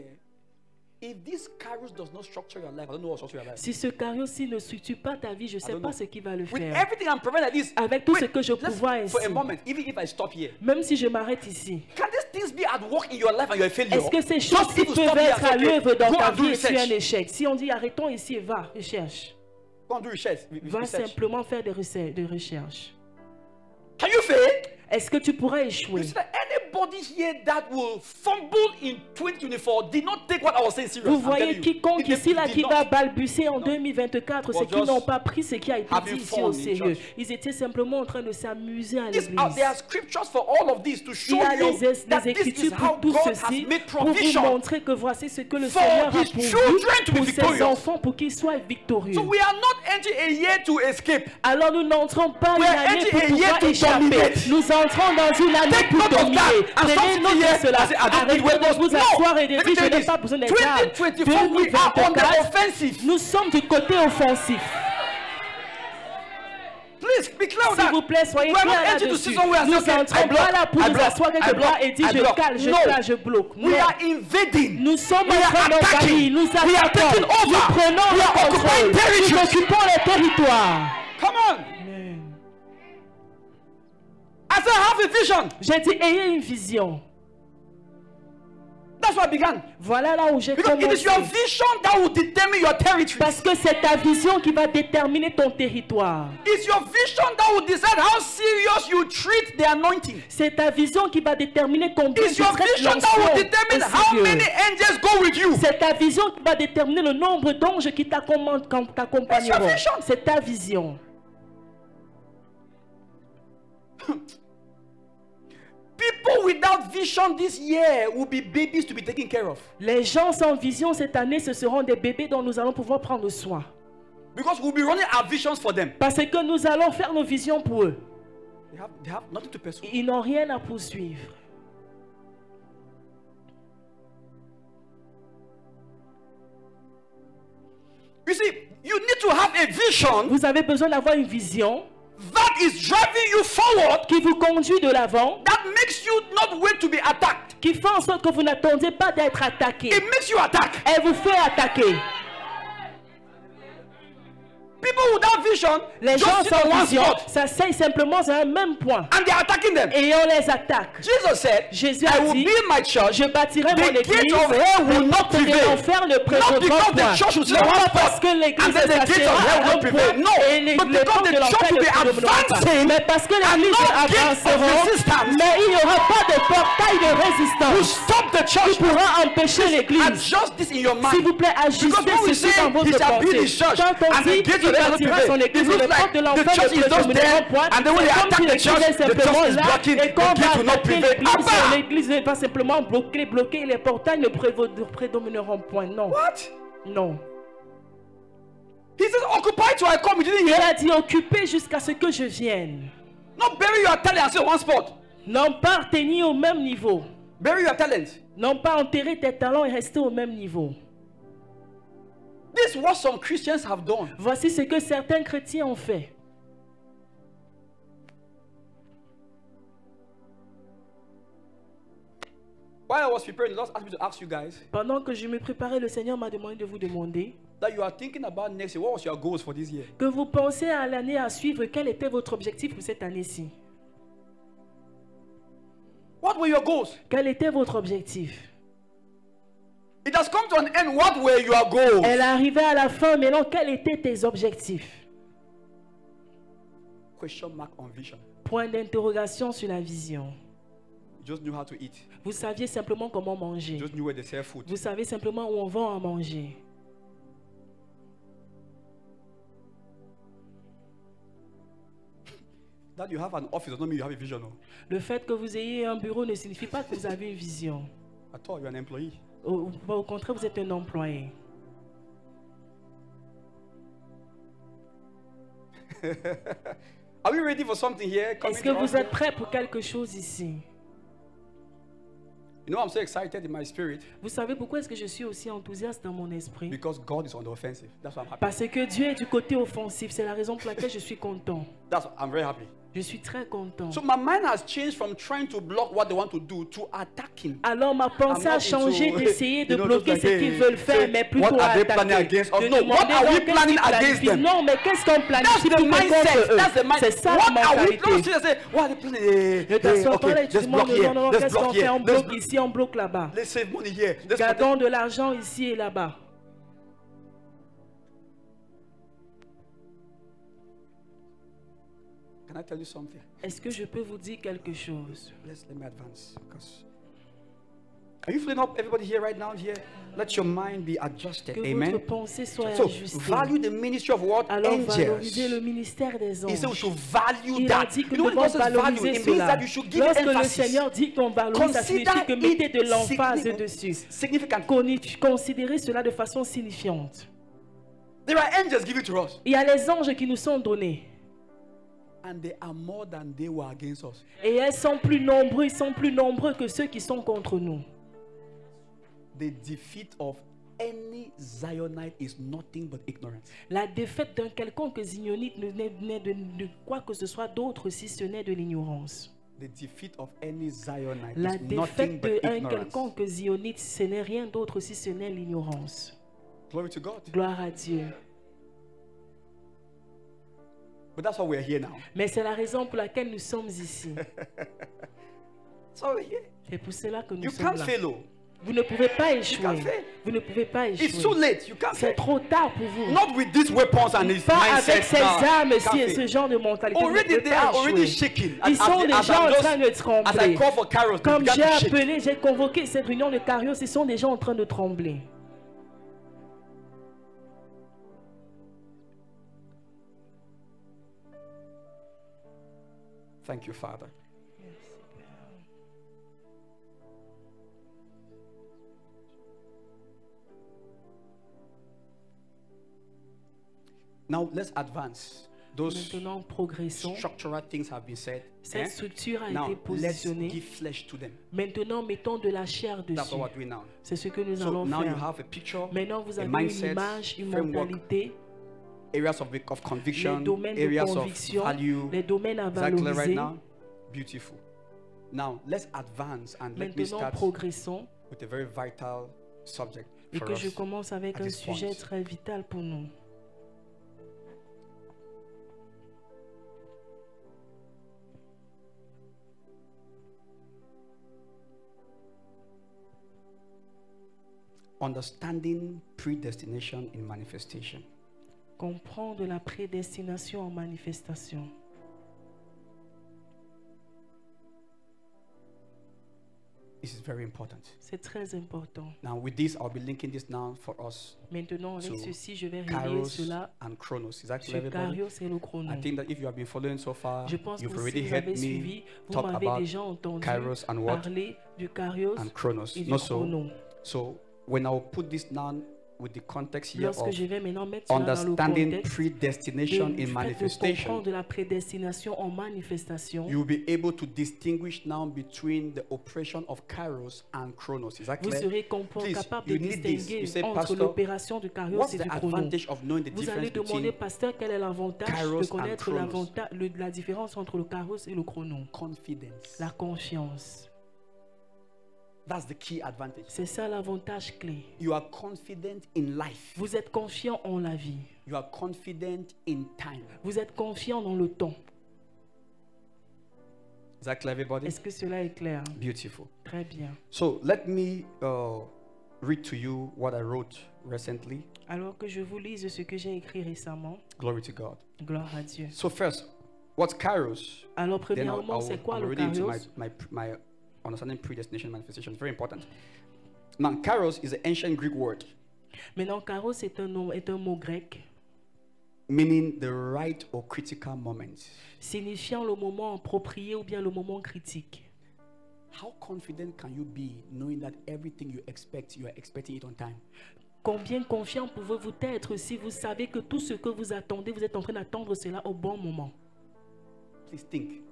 if this carriage does not structure your life, I don't know what structure your life. Si ce carré-ci ne structure pas ta vie, je ne sais don't pas know. ce qui va le With faire. everything I'm providing like this, Avec tout wait, ce que je let's- pourvois for a ici, moment, even if I stop here, même si je m'arrête ici, can these things be at work in your life and you're a failure? est-ce que ces Just choses if you peuvent stop here, être à okay, l'œuvre dans go ta and do vie et tu es un research. échec? Si on dit arrêtons ici et va, recherche. Go and do research. Va research. simplement faire des recherches. Can you fail? Est-ce que tu pourras échouer? You see that anybody here that will fumble in 2024 did not take what I was saying serious. Vous I'm telling voyez you. quiconque They ici là did qui not. va balbutier en 2024, c'est Or qu'ils just n'ont pas pris ce qui a été having dit ici fun au in sérieux. church. Ils étaient simplement en train de s'amuser à This, l'église. there are scriptures for all of this to show Il y a you that les this is écritures how pour tout God has ceci, made pour vous provision. montrer que voici ce que le for Seigneur a his pourvu children to be pour ses victorious. enfants, pour qu'ils soient victorieux. So we are not entering a year to escape. Alors nous n'entrons pas We une are année pour entering a year pouvoir to échapper. dominate. Nous entrons dans une année Take pour note of dominer. that. And Prenez some note here, de cela. I say, I don't need Arrêtez Holy de vous Ghost. asseoir et de Let me dire je tell you n'ai this. pas besoin des gardes. 2024, we are on the 2024, offensive. nous sommes du côté offensif. Please be clear on S'il that. vous plaît, soyez We are clairs not entering to là-dessus. see somewhere and Nous say, okay, n'entrons I block, pas là pour I nous block, asseoir quelque I block, part et dire I je block. cale, je No. cale, je bloque. We Non. are invading. Nous sommes We en are train d'envahir, attacking. nous We are attaquons, taking over. nous prenons We le are contrôle, occupying nous territories. occupons les territoires. Come on. Amen. I said, have a vision. J'ai dit, ayez une vision. That's where I began. Voilà là où j'ai Because it is commencé. your vision that will determine your territory. Parce que c'est ta vision qui va déterminer ton territoire. It's your vision that will decide how serious you treat the anointing. C'est ta vision qui va déterminer combien It's tu your traites vision that will l'onction determine au how sérieux. many angels go with you. C'est ta vision qui va déterminer le nombre d'anges qui t'accompagneront. It's your vision. C'est ta vision. People without vision this year will be babies to be taken care of. Les gens sans vision cette année, ce seront des bébés dont nous allons pouvoir prendre soin. Because we'll be running our visions for them. Parce que nous allons faire nos visions pour eux. They have nothing to pursue. Ils n'ont rien à poursuivre. You see, you need to have a vision Vous avez besoin d'avoir une vision that that is driving you forward, qui vous conduit de l'avant, that makes you not wait to be attacked. qui fait en sorte que vous n'attendez pas d'être attaqué. It makes you attack. Elle vous fait attaquer. People without vision Les gens just sit sans on one vision spot s'asseyent simplement sur un même point and they're attacking them. et on les attaque. Jesus said, Jésus I a will dit, build my church. je bâtirai mon The gate église, of hell will les not portes de prevail. l'enfer ne Not prévaudront because point. the church will sit Non on one pas parce spot que and l'église then the gate of s'assiera hell à will un not prevail. point No, et les but because portes the de l'enfer church will be ne prédomineront pas. advancing Mais parce que l'église no gate of avanceront, resistance mais il n'y aura pas de portail de will résistance stop the qui church. pourra empêcher l'église. Adjust this in your S'il mind. vous plaît, Because ajustez when we ceci say dans he votre shall build pensée. his church Quand on and the dit gates qu'il of hell will not bâtira son prevail, it église, looks les like portes de the l'enfer church ne is just prédomineront there point. and then when they C'est comme attack si the l'église church, est the church simplement is là blocking, et the quand on gate va will not attaquer prevail. l'église, Abba! l'église va simplement bloquer et les portails ne prédomineront point. Non. What? Non. He says, occupy till I come. You didn't Il hear? a dit occupez jusqu'à ce que je vienne. Not bury your talent and stay on one spot. Non pas tenir au même niveau. Bury your talent. Non pas enterrer tes talents et rester au même niveau. This is what some Christians have done. Voici ce que certains chrétiens ont fait. While I was preparing, the Lord asked me to ask you guys Pendant que je me préparais, le Seigneur m'a demandé de vous demander that you are thinking about next year. What was your goals for this year? que vous pensez à l'année à suivre. Quel était votre objectif pour cette année-ci? What were your goals? Quel était votre objectif? It has come to an end. What were your goals? Elle est arrivée à la fin, mais non, quels étaient tes objectifs? Question mark on vision. Point d'interrogation sur la vision. You just knew how to eat. Vous saviez simplement comment You manger. just knew where they sell food. Vous savez simplement où on vend à manger. That you have an office does not mean you have a vision. No. Le fait que vous ayez un bureau ne signifie pas que vous avez une vision. I thought you're an employee. Au contraire, vous êtes un employé. Are we ready for something here? Est-ce que vous êtes prêts pour quelque chose ici? You know, I'm so excited in my spirit Vous savez pourquoi est-ce que je suis aussi enthousiaste dans mon esprit? because God is on the offensive. That's why I'm happy. Parce que Dieu est du côté offensif. C'est la raison pour laquelle je suis content. I'm very happy. Je suis très content. So my mind has changed from trying to block what they want to do to attacking. Alors ma pensée I'm a not changé into, d'essayer de you know, bloquer just ce like, qu'ils hey, veulent faire, say, mais plutôt what à are they planning attaquer. against us? De No, demander, what are we donc, qu'est-ce planning qu'ils against planifient? them? Non, mais qu'est-ce qu'on That's planifie the plutôt mindset. contre eux? That's the mindset. C'est ça la What are we mentalité. planning? Say, what are they planning? Hey, Ne t'assois pas là et tu let's demandes, block here. non, Let's qu'est-ce qu'on block fait? here. On bloque ici, on bloque là-bas. Let's save money here. Let's Gardons de l'argent ici et là-bas. Can I tell you something? Est-ce que je peux vous dire quelque chose? Let me advance. Are you feeling up? Everybody here right now? Here, let your mind be adjusted. Que Amen. votre pensée soit So ajustée. value the ministry of what? Alors Angels. valorisez le ministère des He said we anges. should value Il a that. dit que You know nous what devons God says value? valoriser It means cela. that you should give Lorsque le emphasis. Seigneur dit qu'on valorise, ça signifie que mettez de l'emphase dessus. significant. Considérez cela de façon signifiante. There are angels given to us. Il y a les anges qui nous sont donnés. And they are more than they were against us. Et ils sont plus nombreux que ceux qui sont contre nous. The defeat of any Zionite is nothing but ignorance. La défaite d'un quelconque Zionite n'est de quoi que ce soit d'autre si ce n'est de l'ignorance. The defeat of any Zionite La is nothing défaite but d'un ignorance. quelconque Zionite, ce n'est rien d'autre si ce n'est l'ignorance. Glory to God. Gloire à Dieu. But that's why we're here now. Mais c'est la raison pour laquelle nous sommes ici. So we're here. C'est pour cela que nous You sommes can't là. fail. Oh. Vous ne pouvez pas échouer. can't fail. Vous ne pouvez pas It's too échouer. late. You can't C'est fail. trop tard pour vous. Not with these weapons and this Pas mindset. avec ces No, armes you ci can't et fail. ce genre de mentalité. Vous ne Already pouvez they pas are already échouer. shaking. Ils sont déjà en train de As I trembler. call for Kairos, they Comme began j'ai to shake. appelé, j'ai convoqué cette réunion de Kairos, ils sont déjà en train de trembler. Thank you, Father. Now let's advance. Those Maintenant, progressons. structural things have been said. Cette structure a Now été let's positionnée. give flesh to them. Maintenant, mettons de la chair That's dessus. what we're doing now. C'est ce que nous So allons now you faire. have a picture, Maintenant, vous a avez mindset, une image, une framework, mentalité, areas of conviction, les domaines de areas of conviction, value. les domaines à Exactly right valoriser. now. Beautiful. Now, let's advance and let me Maintenant, start progressons. with a very vital subject Et for que us. je commence avec at un this sujet point. très vital pour nous. Understanding predestination in manifestation. Comprendre la prédestination en manifestation. This is very important. C'est très important. Now, with this, I'll be linking this now for us. Maintenant, avec So, ceci, je vais relier Kairos cela and Chronos. Is that clear, sur everybody? Kairos et le chrono. I think that if you have been following so far, Je pense que you've si already vous heard avez me suivi, vous talk m'avez about déjà entendu Kairos and what? parler du Kairos And Chronos. et du No, so, chrono. so when I'll put this down with the context here Lorsque of je vais maintenant mettre cela dans le understanding contexte predestination du in fait de manifestation, comprendre la prédestination en manifestation, you'll be able to distinguish now between the operation of Kairos and Chronos. Is that vous clear? serez Please, capable de you need this. You distinguer say, entre Pastor, l'opération du Kairos what's et the du chrono. advantage of knowing the Vous allez difference demander, between pasteur, quel est l'avantage Kairos de connaître and Chronos? la différence entre le Kairos et le chrono. confidence? La confiance. That's the key advantage. C'est ça l'avantage clé. You are confident in life. Vous êtes confiant en la vie. You are confident in time. Vous êtes confiant dans le temps. Is that clear, everybody? Est-ce que cela est clair? Beautiful. Très bien. So let me read to you what I wrote recently. Alors que je vous lise ce que j'ai écrit récemment. Glory to God. Gloire à Dieu. So first, what's Kairos? Alors Then premièrement, c'est quoi I'm le already into Kairos? my understanding predestination manifestation. It's very important. Now, Kairos is an ancient Greek word Maintenant, Kairos est un mot grec meaning the right or critical moment. signifiant le moment approprié ou bien le moment critique. How confident can you be knowing that everything you are expecting it on time? Combien confiant pouvez-vous être si vous savez que tout ce que vous attendez, vous êtes en train d'attendre cela au bon moment? Please think.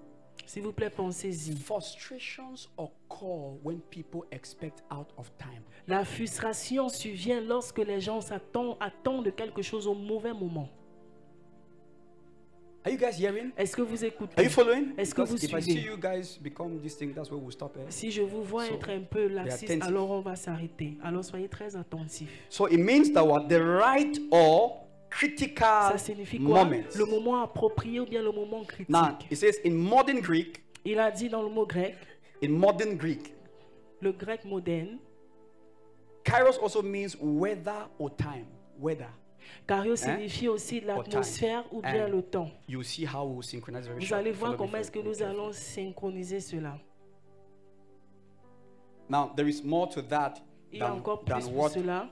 S'il vous plaît, pensez-y. Frustrations occur when people expect out of time. La frustration survient lorsque les gens attendent quelque chose au mauvais moment. Are you guys hearing? Est-ce que vous écoutez? Are you following? Est-ce que Because vous if I suivez? see you guys become this thing, that's where we'll stop. Si je vous vois So, être un peu be laxiste, attentive. alors on va s'arrêter. Alors soyez très attentifs. So it means that what the right or critical Ça signifie quoi? moment. Le moment approprié ou bien le moment critique. Now it says in modern Greek, Il a dit dans le mot grec, le grec moderne, Kairos also means weather or time. Weather. Kairos signifie aussi l'atmosphère ou bien And le temps. You see how we'll synchronize very Vous shortly. allez voir Follow me comment est-ce que very nous carefully. allons synchroniser cela. Now there is more to that Il y a encore plus than pour what cela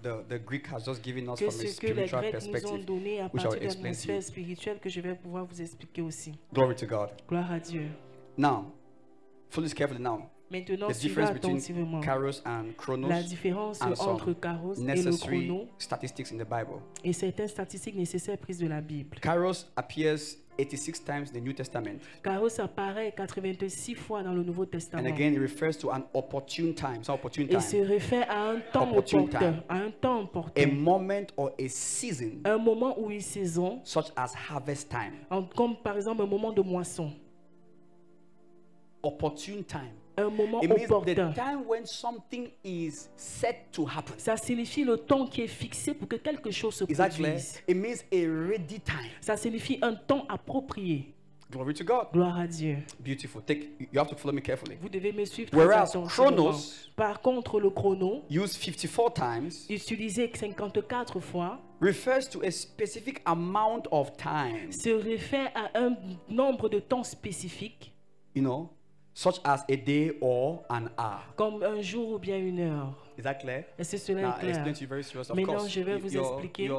the Greek has just given us que from a ce que les spiritual Grecs nous ont perspective, donné à which I partir will de explain to you. l'atmosphère spirituelle que je vais pouvoir vous expliquer aussi. Glory to God. Gloire à Dieu. Now, follow this carefully now. Maintenant, The suivez difference between attentivement Kairos and Chronos la différence and some entre Kairos et le necessary chrono statistics in the Bible. et certaines statistiques nécessaires prises de la Bible. Kairos appears 86 times in the New Testament. Kairos apparaît 86 fois dans le Nouveau And Testament. again, it refers to an opportune time. It's an opportune Et se time. réfère à un temps Opportune opportun, time. à un temps A opportun, moment or a season, un moment ou une saison, such as harvest time. comme par exemple un moment de moisson, Opportune time. un moment It means the opportun. time when something is set to happen. Ça signifie le temps qui est fixé pour que quelque chose se Is that clear? produise. It means a ready time. Ça signifie un temps approprié. Glory to God. Gloire à Dieu. Beautiful. You have to follow me carefully. Vous devez me suivre très Whereas attentivement. Chronos Par contre, le chrono, used 54 times utilisé 54 fois, refers to a specific amount of time, se réfère à un nombre de temps spécifique, you know, such as a day or an hour. comme un jour ou bien une heure. Is that clear? Est-ce que cela Now, est I'll clair? explain to you very serious. Of Maintenant, course, je vais vous expliquer.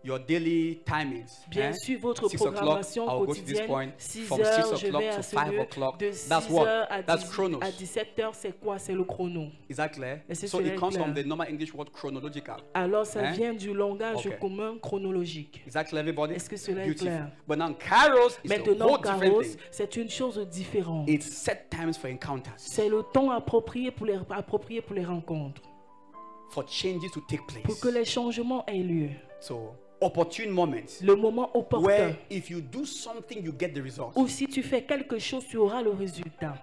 Your daily timings. Bien sûr, votre 6 o'clock, programmation I'll go to this quotidienne, point. 6 From heures, 6 je vais o'clock à to ce 5 lieu. o'clock. De That's 6 what? heures à That's 18 chronos. à 17 heures, c'est quoi? C'est le chrono. Is that clear? Est-ce que So cela it est comes from clair? the normal English word chronological. Alors, ça Hein? vient du langage Ok. commun chronologique. Is that clear, everybody? Est-ce que cela est Beautiful. clair? But now Kairos is a Maintenant, whole different Kairos, thing. c'est une chose différente. It's set times for encounters. C'est le temps approprié pour les rencontres. for changes to take pour place. que les changements aient lieu. So, opportune moments Le moment opportun, where if you do something, you get the result. ou si tu fais quelque chose, tu auras le résultat.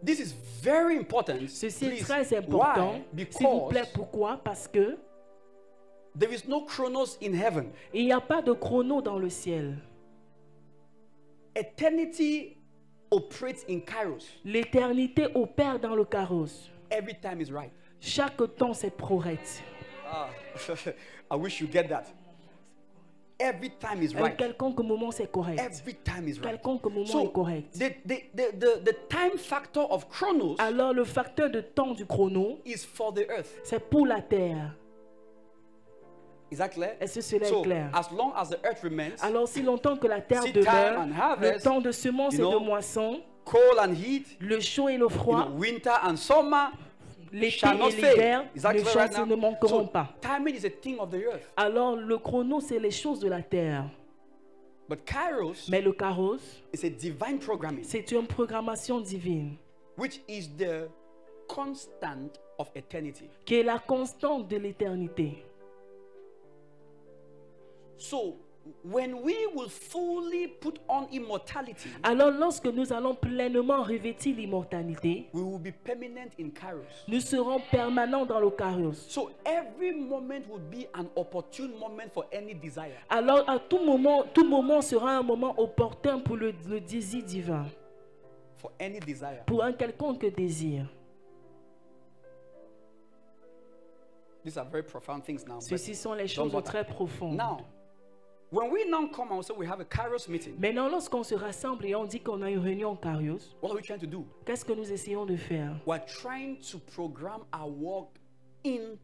This is very important. Ceci est Please. très important. Why? S'il vous plaît, Because pourquoi? Parce que there is no chronos in heaven. il n'y a pas de chrono dans le ciel. Eternity operates in kairos. L'éternité opère dans le carrosse. Every time is right. Chaque temps, c'est prorate. Ah, I wish you get that. Every time is Un right. quelconque moment, c'est correct. Every time is right. Quelconque moment So, est correct. the time factor of chronos Alors, le facteur de temps du chrono, is for the earth. c'est pour la terre. Is that clear? Est-ce que cela So, est clair? as long as the earth remains, Alors, si longtemps que la terre seed time demeure, and le harvest, temps de semence et you know, de moisson, cold and heat, le chaud et le froid, winter and summer l'été shall not et l'hiver, fail. Is that les clear right choses now? ne manqueront So, pas. timing is a thing of the earth. Alors, le chrono, c'est les choses de la terre. But kairos Mais le carrosse, is a divine programming, c'est une programmation divine, which is the constant of eternity. qui est la constante de l'éternité. So, when we will fully put on immortality, Alors, lorsque nous allons pleinement revêtir l'immortalité, we will be permanent in kairos. nous serons permanents dans le carrosse. So, every moment will be an opportune moment for any desire. Alors, à tout moment sera un moment opportun pour le désir divin, For any desire. pour un quelconque désir. These are very profound things now. but Ceci sont les don't choses bother. très profondes. Now, when we now come and say we have a kairos meeting, Maintenant, lorsqu'on se rassemble et on dit qu'on a une réunion en carrosse, what are we trying to do? qu'est-ce que nous essayons de faire? We're trying to program our walk in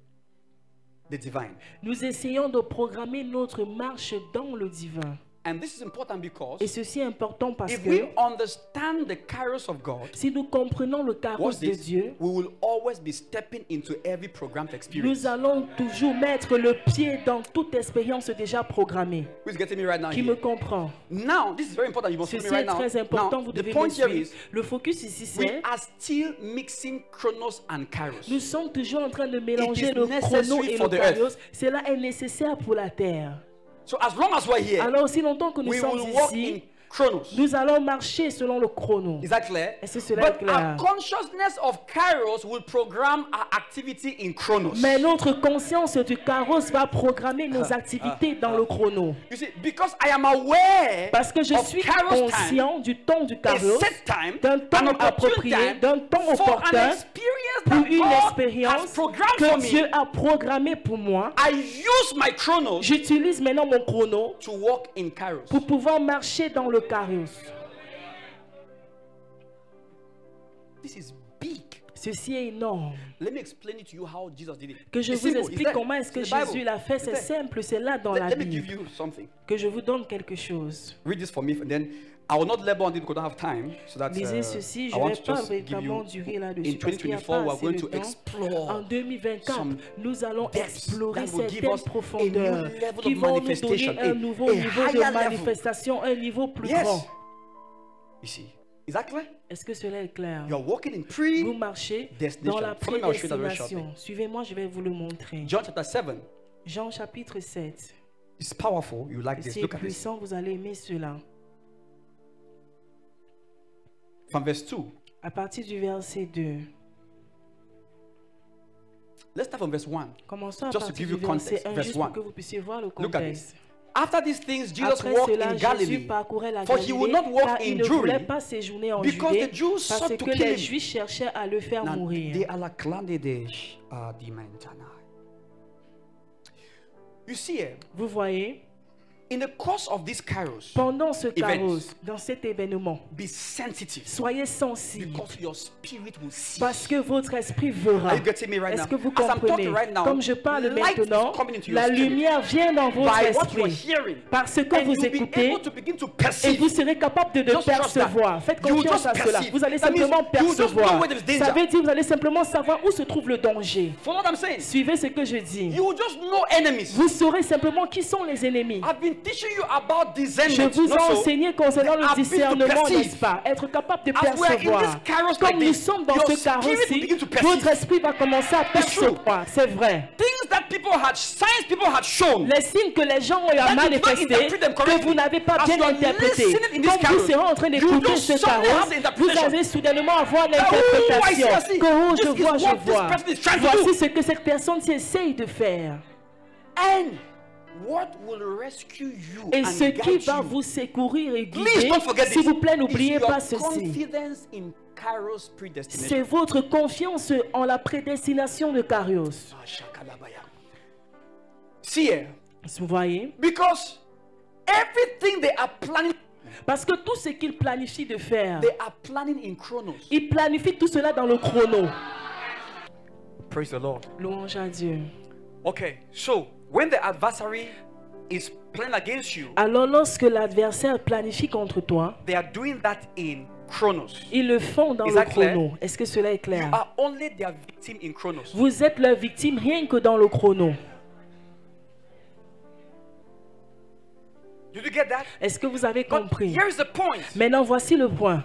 the divine. Nous essayons de programmer notre marche dans le divin. And this is important because Et ceci est important parce if que we understand the kairos of God, si nous comprenons le what's carrosse de this? Dieu, We will always be stepping into every programmed experience. nous allons toujours mettre le pied dans toute expérience déjà programmée. Who's getting me right now? Qui me Here? comprend? Now, this is very important. You must hear me Ceci est right now. très important, Now, vous the devez me point here suivre. is Le focus ici, we c'est are still mixing chronos and kairos. nous sommes toujours en train de mélanger is le necessary chrono et for le the earth. kairos. Cela est nécessaire pour la terre. So as long as we're here, Alors, aussi longtemps que nous we sommes will walk in ici, chronos. nous allons marcher selon le chrono. Is that clear? Est-ce que cela est But clair? our consciousness of kairos will program our activity in chronos. Mais notre conscience du carrosse va programmer nos activités dans le chrono. You see, because I am aware Parce que je of suis kairos time, conscient du temps du a carrosse, set time, d'un an temps opportune approprié, time d'un temps for an opportun, experience pour that une God has expérience programmed for que Dieu me. a programmée pour moi. I use my chronos J'utilise maintenant mon chrono to walk in kairos. pour pouvoir marcher dans le carrosse. This is big. Ceci est énorme. Let me explain it to you how Jesus did it. Que je It's vous simple. It's explique there. comment est-ce que It's in the Jésus Bible. l'a fait. It's C'est there. simple, c'est là dans la Let me give Bible. you something. Que je vous donne quelque chose. Read this for me, and then I will not labor on it because I don't have time. So that Lisez ceci, je I ne want vais to pas just give véritablement you. durer là-dessus In parce qu'il n'y a 2024, pas we're assez going de to temps. explore En 2024, some nous allons depths explorer that will give certaines us a profondeurs new level qui of vont nous donner manifestation, un a nouveau niveau higher de level. manifestation, un niveau plus Yes. grand. You see, is that clear? Est-ce que cela est clair? You are walking in Vous marchez predestination. dans la Follow me, I'll show you that very prédestination. shortly. Suivez-moi, je vais vous le montrer. John chapter 7. Jean chapitre 7. It's powerful. You like this. C'est Look at this. puissant, vous allez aimer cela. From verse 2. À partir du verset 2. Let's start from verse 1. Commençons à Just to partir give du you context, verset 1, verse juste pour 1. que vous puissiez voir le Look at contexte. this. After these things, Jesus Après walked cela, in Jésus Galilee, parcourait la for he Galilée, would not walk car in il ne voulait Jewry, pas séjourner en because Judée, the Jews parce sought to que kill les him. Juifs cherchaient à le faire Now, mourir. they are like Clandidesh, Dimantana. You see, Vous voyez, in the course of this kairos, pendant ce Events. carrosse, dans cet événement, be sensitive soyez sensibles, because your spirit will see. parce que votre esprit verra. Are you getting me right Est-ce now? que vous As I'm comprenez? talking right now, Comme je parle light maintenant, is coming into your la spirit lumière vient dans votre by what you are esprit. hearing, Parce que and vous you'll be écoutez able to begin to et perceive. vous serez capable de Just trust that. percevoir. Faites You confiance just à cela. perceive. Vous allez That means simplement you just know percevoir. where there's danger. Ça veut dire que vous allez simplement savoir où se trouve le danger. Follow what I'm saying? Suivez ce que je dis. You will just know enemies. Vous saurez simplement qui sont les ennemis. I've been teaching you about Je discernment. vous ai not so. enseigné concernant The le ability to discernement, perceive. n'est-ce pas? Être capable de As we are in this percevoir. carros Comme like nous this, sommes dans your ce spirit will carreau-ci, begin to perceive. votre esprit va commencer à It's true. percevoir. C'est vrai. Things that science people had shown. Les signes que les gens ont That you manifestés, don't interpret them que correctly. vous n'avez pas As bien you are interprété. listening in this Quand vous carol, serez en train you d'écouter don't ce suddenly carreau, have the vous interpretation. allez soudainement avoir Oh, I see, l'interprétation. I see. Que oh, This je is vois, what je this vois. person is trying to Voici do. ce que cette personne essaye de faire. And what will rescue you Et and ce qui guide va you. vous secourir et Please guider, don't forget s'il this. vous plaît, Is n'oubliez your pas ceci. confidence in Kairos predestination. C'est votre confiance en la prédestination de Kairos. Ah, shakalabaya. See here, Vous voyez? because everything they are planning, Parce que tout ce qu'ils planifient de faire, they are planning in chronos. ils planifient tout cela dans le chrono. Praise the Lord. Louange à Dieu. Okay, so when the adversary is planning against you, Alors lorsque l'adversaire planifie contre toi, they are doing that in chronos. ils le font dans Is le that clear? chrono. Est-ce que cela est You clair? are only their victim in chronos. Vous êtes leur victime rien que dans le chrono. Did you get that? Est-ce que vous avez But compris? here is the point. Maintenant, voici le point.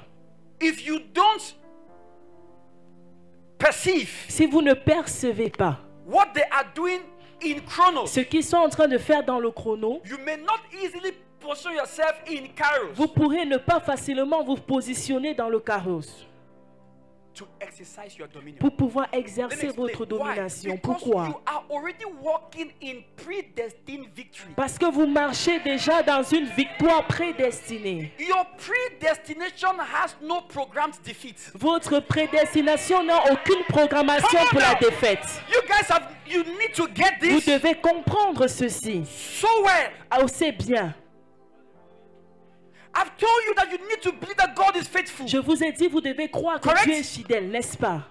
If you don't perceive Si vous ne percevez pas what they are doing in chronos, ce qu'ils sont en train de faire dans le chrono, you may not easily position yourself in Kairos vous pourrez ne pas facilement vous positionner dans le carros to exercise your dominion. pour pouvoir Let me exercer explain. votre Why? domination. Because Pourquoi? you are already walking in predestined victory. Parce que vous marchez déjà dans une victoire prédestinée. Your predestination has no programmed defeat. Votre prédestination n'a aucune programmation Come on pour la now. défaite. You need to get Vous this devez comprendre ceci. so well. Assez bien. I've told you that you need to believe that God is faithful. Je vous ai dit, vous devez croire que Correct? Dieu est fidèle, n'est-ce pas?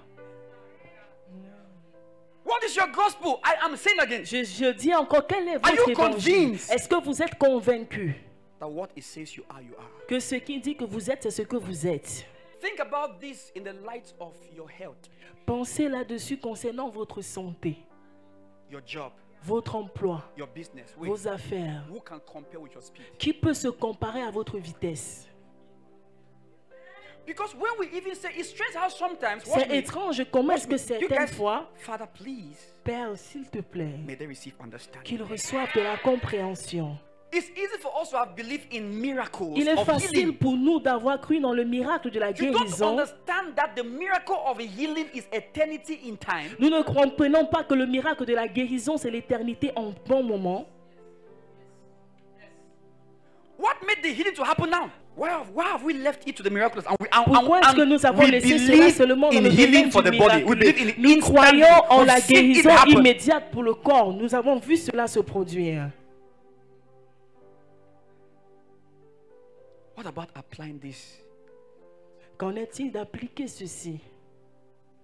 What is your gospel? I am saying again Je dis encore, quel est Are votre you évangile? convinced? Est-ce que vous êtes convaincu that what it says you are, you are. que ce qui dit que vous êtes, c'est ce que vous êtes? Think about this in the light of your health, Pensez là-dessus concernant votre santé, your job, votre emploi, your business. Wait, vos affaires. who can compare with your speed? Qui peut se comparer à votre vitesse? Because when we even say, it's strange how sometimes, watch C'est me, étrange comment est-ce que you certaines guys, fois, Father, please, Père, s'il te plaît, may they receive understanding. qu'ils reçoivent de la compréhension. It's easy for us to have belief in miracles Il est of facile healing. pour nous d'avoir cru dans le miracle de la You don't guérison. understand that the miracle of a healing is eternity in time. Nous ne comprenons pas que le miracle de la guérison, c'est l'éternité en bon moment. What made the healing to happen now? Why have we left it to the miraculous? Pourquoi est-ce que nous avons we laissé cela believe seulement dans in le healing domaine for du the body. We believe miracle? in Nous instant croyons en healing. la We've seen it guérison happen. immédiate pour le corps. Nous avons vu cela se produire. What about applying this Qu'en est-il d'appliquer ceci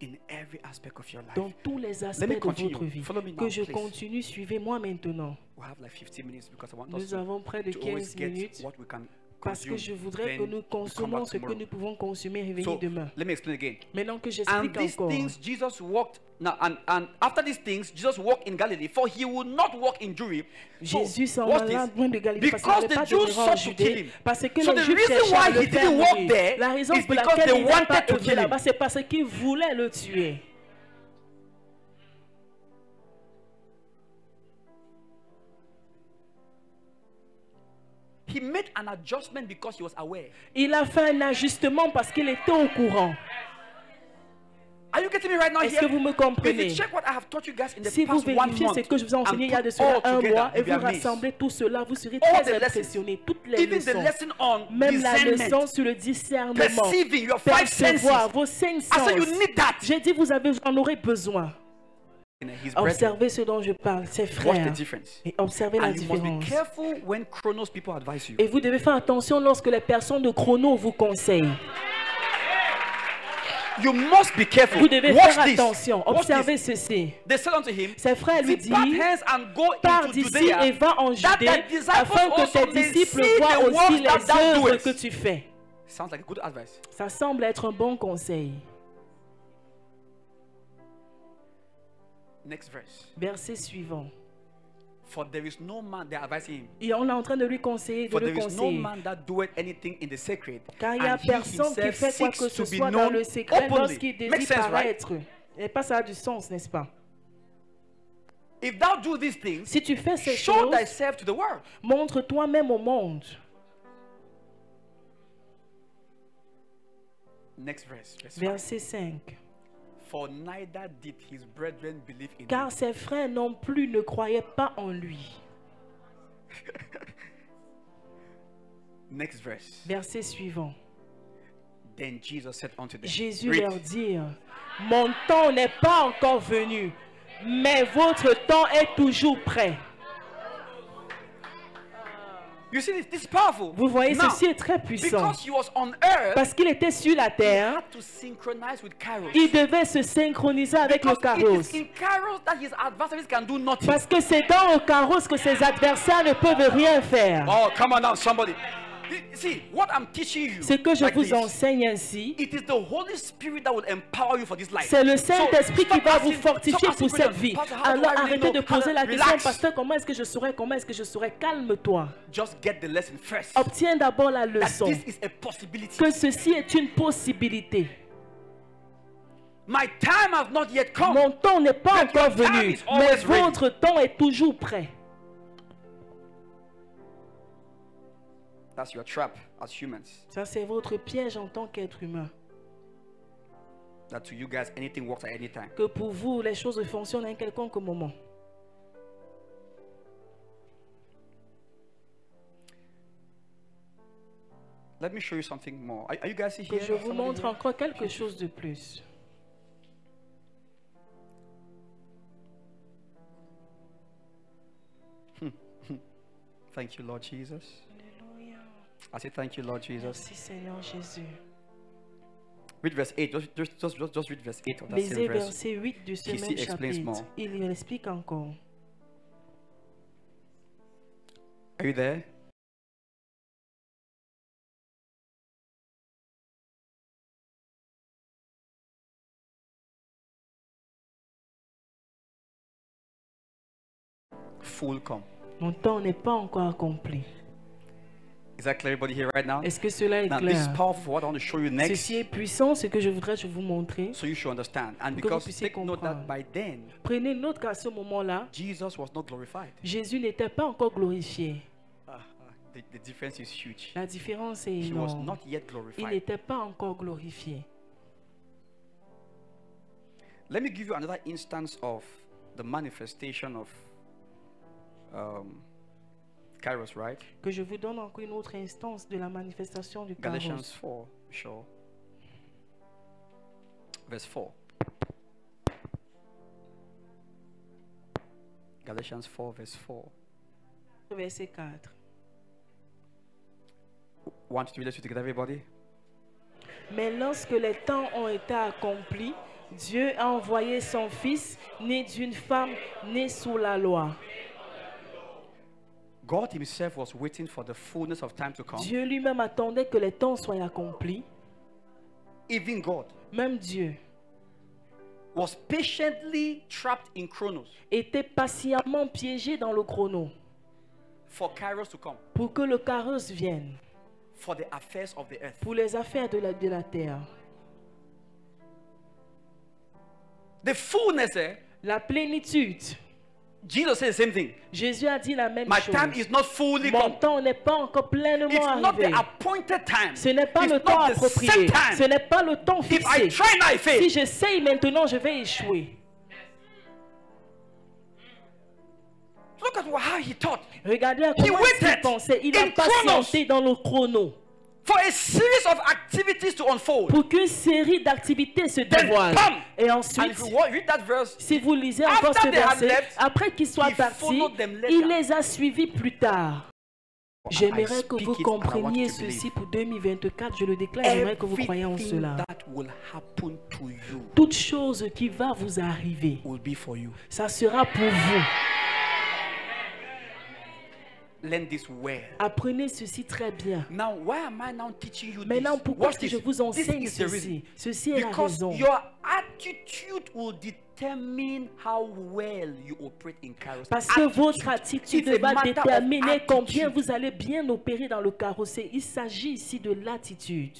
in every aspect of your life? dans tous les Let aspects me de continue. votre vie? Follow me now, Que je please. continue, suivez-moi maintenant. We have like 15 minutes because I want us Nous avons près de to always 15 get minutes what we can parce que consume. je voudrais que Then nous we come consommons back ce que tomorrow. nous pouvons consommer et revenir So demain. let me explain again. Maintenant que And j'explique these encore. things Jesus walked now, and after these things Jesus walked in Galilee, for he would not walk in Judea. So, Jésus s'en watch alla this. loin de Galilée parce qu'il Because n'allait pas the Jews demeurer en sought to kill Judée him. parce que So les the Juifs reason cherchaient à why le he faire didn't walk mourir. there La raison is pour because laquelle they il n'a pas wanted to œuvré kill him. là-bas, c'est parce qu'ils voulaient le tuer. He made an adjustment because he was aware. Il a fait un ajustement parce qu'il était au courant. Are you getting me right now Est-ce here? que vous me If comprenez? you check what I have taught you guys in the Si vous past 1 vérifiez ce month que je vous ai enseigné and il y a de put cela all un together, mois et you'll be vous amazed. rassemblez tout cela, vous serez All très the lessons, impressionnés. Toutes les even the leçons, lesson on même la leçon discernment, sur le discernement, perceiving your 5 percevoir senses. vos 5 I said you sens. need that. J'ai dit vous en aurez besoin. His brethren. Observez ce dont je parle, ses Watch the frères. difference. Et observez la And you must be différence. careful when chronos people advise you. Et vous devez faire attention lorsque les personnes de chrono vous conseillent. You must be careful. Vous devez Watch faire this. attention. Watch Observez this. ceci. They said unto him, Ses frères lui Depart disent, hence and go pars into d'ici Judea, et va en that Judée, thy disciples afin que also tes may disciples see voient the aussi works that les thou œuvres doest. que tu fais. Sounds like a good advice. Ça semble être un bon conseil. Next verse. Verset suivant. For there is no man, they are advising him. Et on est en train de lui conseiller, de For le there is no conseiller. man that doeth anything in the secret, Car il n'y a and he personne qui himself fait quoi seeks que ce to be soit dans known le secret openly. lorsqu'il Makes désire sense, right? paraître. Et pas ça a du sens, n'est-ce pas? If thou do these things, Si tu fais ces show choses, thyself to the world. montre toi-même au monde. Next verse. Verse 5. Verset 5. For neither did his brethren believe in him. Car ses frères non plus ne croyaient pas en lui. Next verse. Verset suivant. Then Jesus said unto them, Jésus Read. leur dit, mon temps n'est pas encore venu, mais votre temps est toujours prêt. You see, this is powerful. Vous voyez, Now, ceci est très puissant. because he was on earth, Parce qu'il était sur la he terre, had to synchronize with Kairos. il devait se synchroniser avec le Because it Kairos. is in Kairos that his adversaries can do nothing. Parce que c'est dans le Kairos que ses adversaires ne peuvent rien faire. Oh, come on now, somebody. See, what I'm teaching you, Ce que je like vous this, enseigne ainsi, it is the Holy Spirit that will empower you for this life. c'est le Saint-Esprit qui stop va vous asking- fortifier stop pour asking cette questions. vie. Pastor, how do Alors I really arrêtez de know? poser la question, Relax. pasteur, comment est-ce que je saurais, comment est-ce que je saurais? Calme-toi. Just get the lesson first. Obtiens d'abord la That leçon. this is a possibility. Que ceci est une possibilité. My time has not yet come. Mon temps n'est pas But your encore time venu, is always mais ready. votre temps est toujours prêt. That's your trap as humans. Ça, c'est votre piège en tant qu'être humain. That to you guys, anything works at any time. Que pour vous, les choses fonctionnent à un quelconque moment. Let me show you something more. Are you guys here? Que je vous Somebody montre here? encore quelque chose de plus. Thank you, Lord Jesus. Alléluia. I say thank you, Lord Jesus. Merci Seigneur Jésus. Read verse 8. Just read verse 8 of that Lisez same verse. verset 8 de ce He même still explains chapitre. more. Il explique encore. Are you there? Full come. Mon temps n'est pas encore accompli. Is that clear, everybody here right now? Est-ce que cela est Now, this is clair? powerful. What I want to show you next, Ceci est puissant, ce que je voudrais vous montrer. so you should understand. And Que vous because puissiez take note that comprendre. by then, Prenez note qu'à ce moment-là, Jesus was not glorified. Jésus n'était pas encore glorifié. The difference is huge. La différence est He was énorme. not yet Il glorified. n'était pas encore glorifié. Let me give you another instance of the manifestation of Kairos, right? Que je vous donne encore une autre instance de la manifestation du Galatians Kairos. 4, sure. Verse 4. Galatians 4, verse 4. Verset 4. 1, 2, 3, let's read together, everybody. Mais lorsque les temps ont été accomplis, Dieu a envoyé son Fils, né d'une femme, né sous la loi. God himself was waiting for the fullness of time to come. Dieu lui-même attendait que les temps soient accomplis. Even God Même Dieu was patiently trapped in Chronos était patiemment piégé dans le chrono for Kairos to come, pour que le Kairos vienne, for the affairs of the earth. pour les affaires de la terre. The fullness, La plénitude. Jesus said the same thing. Jésus a dit la même My chose. time is not fully Mon come. temps n'est pas encore pleinement It's not the arrivé. appointed time. Ce n'est pas It's le temps not the approprié. set time. Ce n'est pas le temps If I fixé. try now, I fail. Si j'essaye maintenant, je vais échouer. Look at how he taught. Regardez à comment il waited pensait. Il a in chronos. patienté dans le chrono For a series of activities to unfold. pour qu'une série d'activités se Then, dévoilent. bam! Et And ensuite, if you read that verse, si vous lisez encore After ce they had verset, left, après qu'ils soient he partis, followed them later. il les a suivis plus tard. J'aimerais que speak vous it and I want compreniez you to believe. ceci pour 2024. Je le déclare, j'aimerais que vous croyiez en everything cela. that will happen to you Toute chose qui va vous arriver, will be for you. ça sera pour vous. Learn this well. Apprenez ceci très bien. Now, why am I now teaching you Maintenant, this? pourquoi Watch est-ce que this. je vous enseigne This is the reason. ceci? Ceci est la Because raison. your attitude will determine determine how well you operate in Kairos. Parce que votre Attitude. attitude It's a va matter of déterminer combien attitude. vous allez bien opérer dans le carrossel. Il s'agit ici de l'attitude.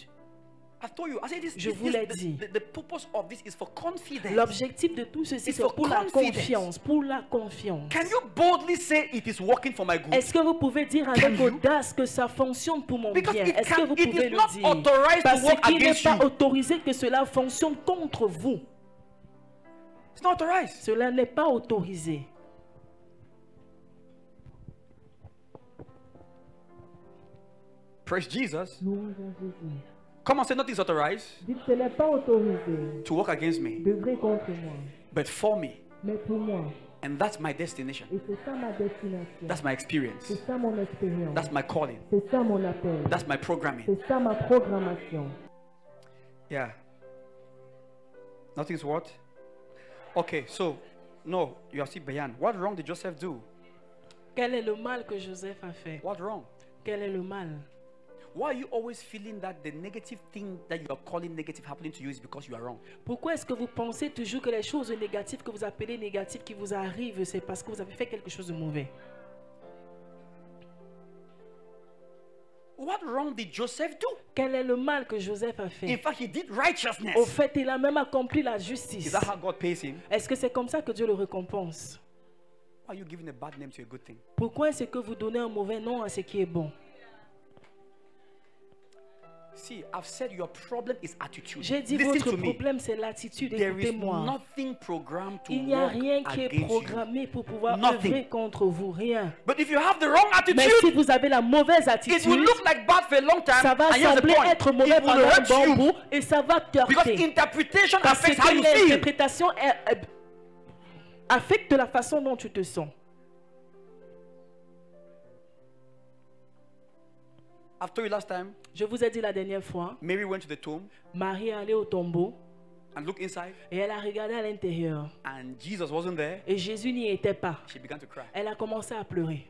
I've told you, I said this, Je vous l'ai dit. the purpose of this is for confidence. L'objectif de tout ceci, It's c'est for pour la confidence. confiance. Pour la confiance. Can you boldly say it is working for my good? Est-ce que vous pouvez dire Can avec you? audace que ça fonctionne pour mon Because bien? it Est-ce que can- vous it pouvez is le not dire? authorized to Parce work qu'il n'est against pas you. autorisé que cela fonctionne contre vous. It's not authorized. Cela n'est pas autorisé. Praise Jesus. Louange à Jésus. Come on, say nothing is authorized Dites, ce n'est pas autorisé. to work against me, Degré contre moi. but for me. Mais pour moi. And that's my destination. Et c'est ça ma destination. That's my experience. C'est ça mon expérience. That's my calling. C'est ça mon appel. That's my programming. C'est ça ma programmation. Yeah. Nothing's what? Okay, so, no, you are still Bayan. What wrong did Joseph do? Quel est le mal que Joseph a fait? What wrong? Quel est le mal? Why are you always feeling that the negative thing that you are calling negative happening to you is because you are wrong? Pourquoi est-ce que vous pensez toujours que les choses négatives que vous appelez négatives qui vous arrivent, c'est parce que vous avez fait quelque chose de mauvais? What wrong did Joseph do? Quel est le mal que Joseph a In fait? fact, he did righteousness. Au fait, il a même accompli la Is justice. that how God pays him? Est-ce que c'est comme ça que Dieu le récompense? Why are you giving a bad name to a good thing? Pourquoi est-ce que vous donnez un mauvais nom à ce qui est bon? See, I've said your problem is attitude. J'ai dit Listen votre to me. problème c'est l'attitude. There is Écoutez-moi. nothing programmed to Il n'y a work rien qui est against you. programmé pour pouvoir Nothing. œuvrer contre vous. Rien. But if you have the wrong Mais si attitude, vous avez la mauvaise it will attitude, look like bad for a long time. ça va And here's the sembler point. être mauvais It will pendant un hurt bon you. bout et ça va Because heurter. interpretation Parce affects how que you feel. l'interprétation affecte la façon dont tu te sens. I've told you last time, Je vous ai dit la dernière fois, Mary went to the tomb Marie est allée au tombeau and looked inside, et elle a regardé à l'intérieur. and Jesus wasn't there. Et Jésus n'y était pas. She began to cry. Elle a commencé à pleurer.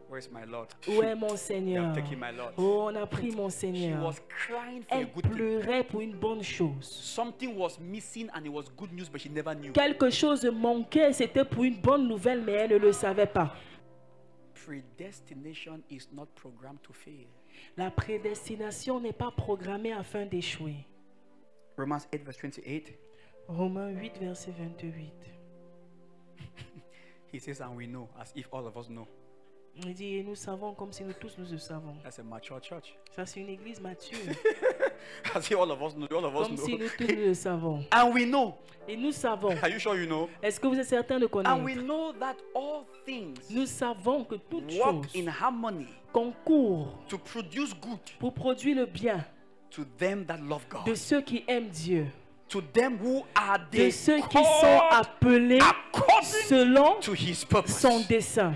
Where's my Lord? Où est mon They Seigneur? have taken my Lord. Oh, on a pris mon She Seigneur. was crying for a Elle good thing. pleurait pour une bonne chose. Something was missing and it was good news, but she never knew. Quelque chose manquait, c'était pour une bonne nouvelle, mais elle ne le savait pas. Predestination is not programmed to fail. La prédestination n'est pas programmée afin d'échouer. Romans 8 verse 28. Romains 8, verset 28. He says, and we know, as if all of us know. Il dit, et nous savons comme si nous tous nous le savons. That's a mature church. Ça, c'est une église mature. As if all of us know. All of us Comme si know. nous tous nous le savons. And we know. Et nous savons. Are you sure you know? Est-ce que vous êtes certain de And we connaître? know that all things Nous savons que toutes work choses in harmony concourent to produce good pour produire le bien to them that love God. de ceux qui aiment Dieu, To them who are de the ceux qui sont appelés according selon to his purpose. son dessein.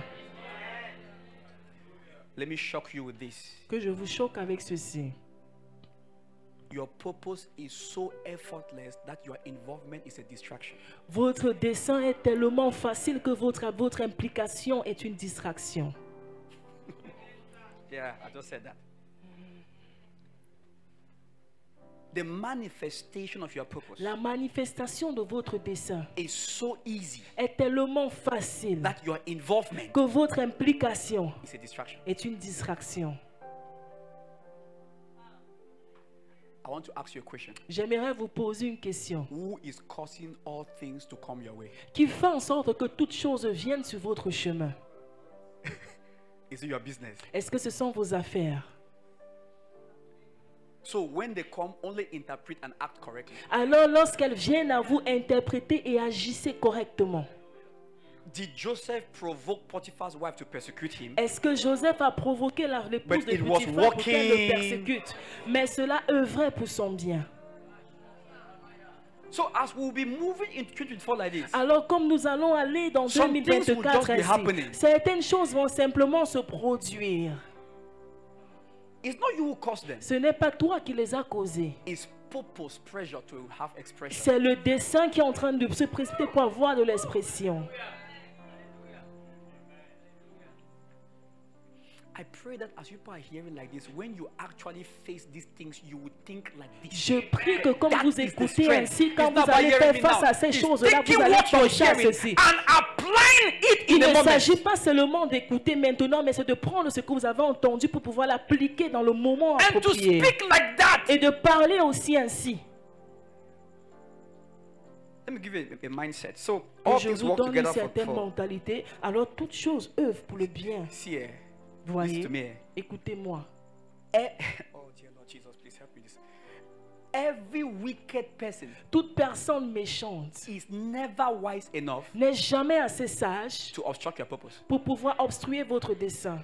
Let me shock you with this. Que je vous choque avec ceci. Your purpose is so effortless that your involvement is a distraction. Votre dessein est tellement facile que votre implication est une distraction. Yeah, I just said that. The manifestation of your purpose La manifestation de votre dessein is so easy est tellement facile that your involvement que votre implication is a distraction. est une distraction. I want to ask you a question. J'aimerais vous poser une question. Who is causing all things to come your way? Qui fait en sorte que toutes choses viennent sur votre chemin? Is it your business? Est-ce que ce sont vos affaires? So when they come, only interpret and act correctly. Alors lorsqu'elles viennent à vous, interpréter et agissez correctement. Did Joseph provoke Potiphar's wife to persecute him? Est-ce que Joseph a provoqué l'épouse But de it was Potiphar pour qu'elle le working. persécute? Mais cela œuvrait pour son bien. So as we'll be moving in 2024 like this, Alors comme nous allons aller dans Some things will 2024 just be happening. ainsi, certaines choses vont simplement se produire. it's not you who caused them. Ce n'est pas toi qui les as causées. It's purpose, pressure to have expression. C'est le dessein qui est en train de se précipiter pour avoir de l'expression. I pray that as people are hearing like this, when you actually face these things, you would think like this. Je prie que comme That vous is the écoutez strength. ainsi, quand It's not vous about allez hearing faire me face now. à ces It's choses-là, taking vous allez what you're penser à hearing ceci. and applying it Il in the ne moment. s'agit pas seulement d'écouter maintenant, mais c'est de prendre ce que vous avez entendu pour pouvoir l'appliquer dans le moment And to approprié. speak like that. Et de parler aussi ainsi. Let me give you a mindset. So Et all je things vous work donne une together certaine for mentalité. Alors toutes choses œuvrent pour le bien. see here. Vous Listen voyez? to me here. Écoutez-moi. Oh dear Lord Jesus, please help me this. Every wicked person Toute personne méchante is never wise enough n'est jamais assez sage to obstruct your purpose. pour pouvoir obstruer votre dessein.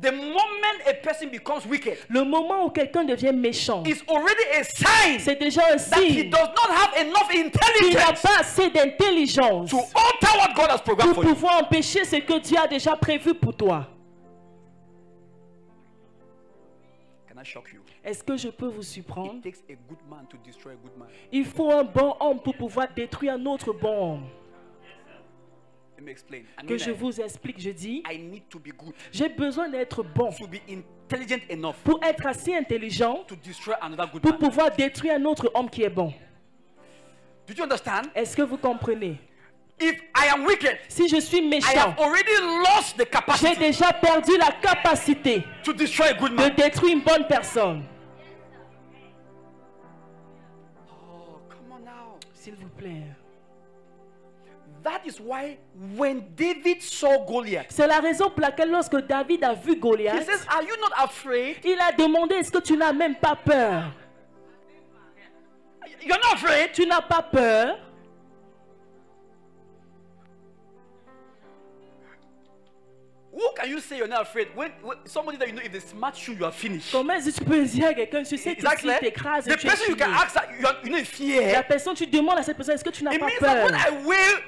The moment a person becomes wicked, Le moment où quelqu'un devient méchant, is already a sign c'est déjà un that he signe does not have enough qu'il n'a intelligence pas assez d'intelligence to alter what God has programmed pour for you. pouvoir empêcher ce que Dieu a déjà prévu pour toi. Can I shock you? Est-ce que je peux vous surprendre? It takes a good man to destroy a good man. Il faut un bon homme pour pouvoir détruire un autre bon homme. Let me explain. Que je vous explique, je dis, I need to be good, j'ai besoin d'être bon to be intelligent enough pour être assez intelligent to destroy another good pour man. pouvoir détruire un autre homme qui est bon. Did you understand? Est-ce que vous comprenez? If I am wicked, Si je suis I méchant, have already lost the j'ai capacity déjà perdu la capacité to destroy a good de man. détruire une bonne personne. Oh, come on now. S'il vous plaît. That is why when David saw Goliath, C'est la raison pour laquelle lorsque David a vu he Goliath, says, are you not afraid? il a demandé, est-ce que tu n'as même pas peur? You're not afraid? Tu n'as pas peur? Who can you say you're not afraid? When somebody that you know, if they smash you, you are finished. Comment est-ce que tu peux dire à quelqu'un, tu sais que Exactly. s'il t'écrase, The tu es person you can fini. ask that you know La fear. personne, tu demandes à cette personne, est-ce que tu n'as It pas means that peur? when I weigh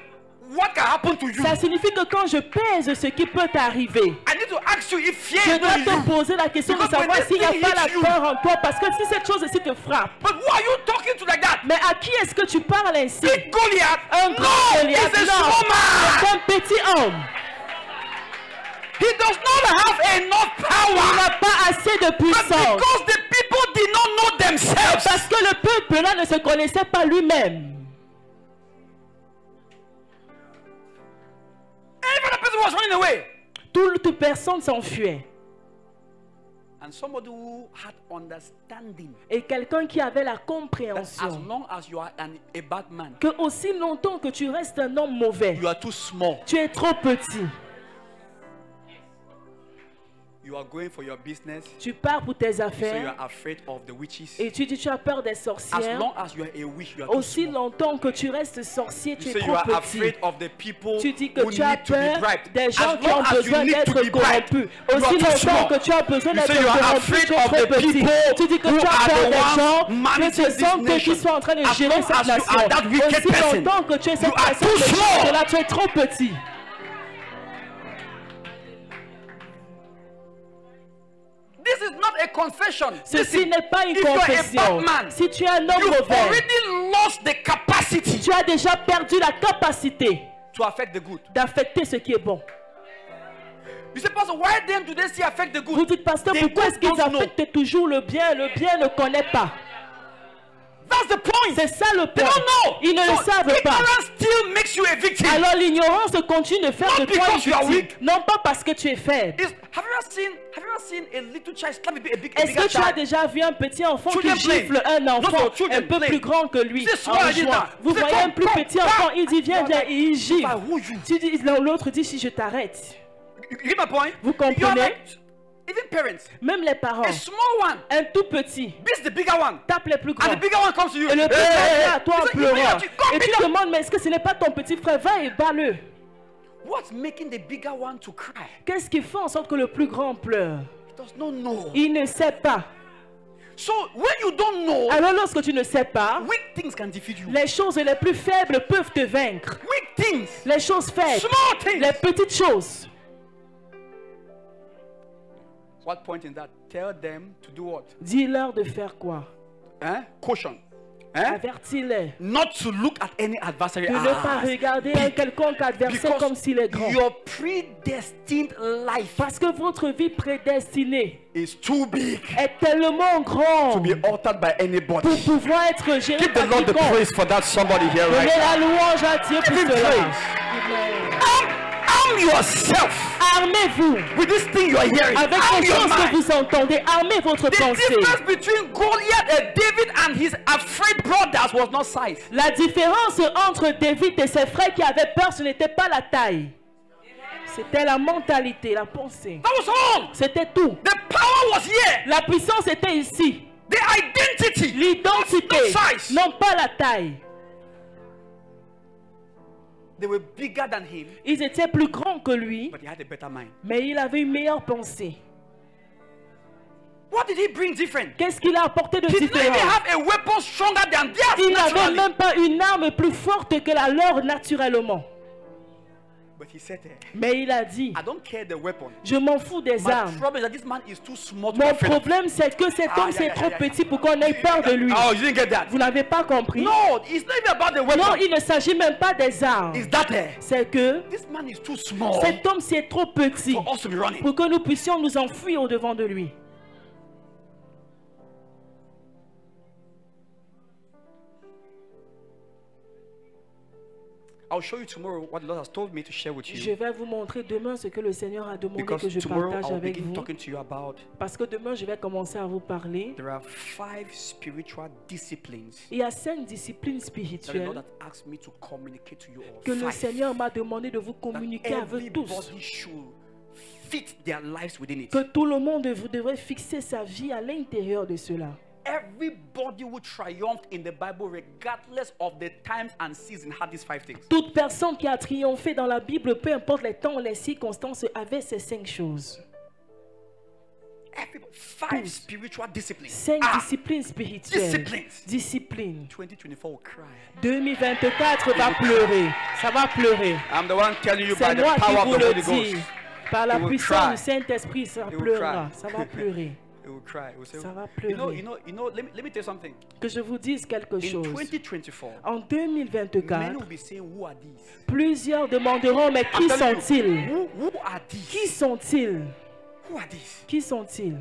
what can happen to you, Ça signifie que quand je pèse ce qui peut t'arriver, I need to ask you if fear je is not dois in te you. poser la question de Because when savoir this s'il n'y a thing pas la hits you- peur en toi. Parce que si cette chose-ci te frappe, But who are you talking to like that? mais à qui est-ce que tu parles ainsi? Big Goliath? Un grand No, Goliath, he's a non, small man. c'est un petit homme. He does not have enough Il power. n'a pas assez de But puissance. because the people did not know themselves, Parce que le peuple là ne se connaissait pas lui-même. every other person was running away. Toute personne s'enfuait. And somebody who had understanding Et quelqu'un qui avait la that as compréhension long as you are a bad man, que aussi longtemps que tu restes un homme mauvais, you are too small. tu es trop petit. You are going for your business, Tu pars pour tes so you affaires are afraid of the witches. et tu dis tu as peur des As sorcières. long as you are a witch, you are too Aussi small. longtemps que tu restes sorcier, You tu es say you trop are petit. afraid of the people Tu dis que who tu as need to be peur bribed. des gens As qui ont long as you besoin need to d'être be bribed, corrompus. you Aussi are too longtemps small. que tu as besoin You d'être say you are corrompu, afraid tu es of trop the petit. people Tu dis que who tu as are peur the des ones gens qui managing te this sentent nation. qui sont en train de As gérer long cette as you nation. are that wicked Aussi person, longtemps que tu es cette you are personne too small. là, tu es trop petit. This is not a confession. Ceci Listen, n'est pas une if you are a confession. bad man, Si tu es un homme you've mauvais, already lost the capacity tu as déjà perdu la capacité to affect the good. d'affecter ce qui est bon. You say, Pastor, why then do they still affect the good? Vous dites, pasteur, They pourquoi est-ce qu'ils don't know. affectent toujours le bien? Le bien ne connaît pas. That's the point. C'est ça le They point. don't know. Ils ne le So savent pas. ignorance still makes you a victim. Alors l'ignorance continue de faire Not de toi une because you are victime. weak. Non pas parce que tu es faible. Have you ever seen a little child slap a big Est-ce bigger que tu as child? déjà vu un petit enfant qui Children play. gifle un enfant No, children un peu play. plus grand que lui C'est en small like jouant? that. Vous C'est voyez un plus comme- petit enfant, il dit viens, viens, et il gifle. Bah, who you? Tu dis, l'autre dit si je t'arrête. You get my point? Vous comprenez? You're like, even parents, Même les parents, a small one un tout petit beats the bigger one, tape les plus grands. and the bigger one comes to you. Et le plus grand vient à toi en You say, pleurant. "You come Et tu beat te up." demandes mais est-ce que ce n'est pas ton petit frère? Va et bats-le. What's making the bigger one to cry? Qu'est-ce qui fait en sorte que le plus grand pleure? He does not know. Il ne sait pas. So when you don't know, Alors lorsque tu ne sais pas, weak things can defeat you. les choses les plus faibles peuvent te vaincre. Weak things, Les choses faibles, small things. les petites choses. What point in that? Tell them to do what? Dis-leur de faire quoi? Caution. Avertis-les not to look at any adversary de ne pas regarder un quelconque adversaire comme s'il est grand. your predestined life Parce que votre vie prédestinée is too big est tellement to grande be altered by anybody. pour pouvoir être gérée Give the par Lord the quiconque. praise for that somebody here right Donnez now. la louange à Dieu pour Give him cela. praise. Amen. Arm yourself Armez-vous with this thing you are hearing. avec Arm les your choses que mind. vous entendez. Armez votre The pensée. difference between Goliath and David and his afraid brothers was not size. La différence entre David et ses frères qui avaient peur, ce n'était pas la taille. C'était la mentalité, la pensée. That was all. C'était tout. The power was here. La puissance était ici. The identity. L'identité, Not size. non pas la taille. They were bigger than him, Ils étaient plus grands que lui, but he had a better mind. mais il avait une meilleure pensée. What did he bring different? Qu'est-ce qu'il a apporté de He didn't even différent? have a weapon stronger than theirs Il n'avait naturally. même pas une arme plus forte que la leur naturellement. But he said, Mais il a dit, I don't care the weapon. je m'en fous des My armes. problem is that this man is too small to be Mon afraid of. problème, c'est que cet homme, c'est trop petit pour qu'on ait peur de lui. Oh, you didn't get that? Vous n'avez pas compris? No, it's not even about the Non, weapon. il ne s'agit même pas des armes. It's that C'est que this man is too small cet homme, c'est trop petit for us to be running. pour que nous puissions nous enfuir au-devant de lui. I'll show you tomorrow what the Lord has told me to share with Je you. vais vous montrer demain ce que le Seigneur a demandé Because que je tomorrow partage I'll avec begin vous. talking to you about Parce que demain, je vais commencer à vous parler. there are 5 spiritual disciplines Il y a 5 disciplines that the spirituelles Lord has asked me to communicate to you all. que le 5 Seigneur m'a demandé de vous that communiquer avec tous. everybody should fit their lives within it. Que tout le monde vous devrez fixer sa vie à l'intérieur de cela. Everybody who triumphed in the Bible, regardless of the times and seasons, had these 5 things. Toute personne qui a triomphé dans la Bible, peu importe les temps, les circonstances, avait ces 5 choses. 5 spiritual disciplines. 5 disciplines spirituelles. Disciplines. Disciplines. 2024 will cry. 2024 va pleurer. Ça va pleurer. I'm the one telling you by C'est the moi qui power of vous the le Holy dis. Ghost. Par la It will puissance cry. du Saint-Esprit, ça It will pleurera. cry. Ça va pleurer. It will cry. It will say, Ça va you know, pleurer. let me tell you something. Que je vous dise quelque In chose. 2024, En many 2024, will be saying, who are these? plusieurs demanderont, mais qui I'm telling sont-ils? you, who are these? Qui sont-ils? Who are these? Qui sont-ils?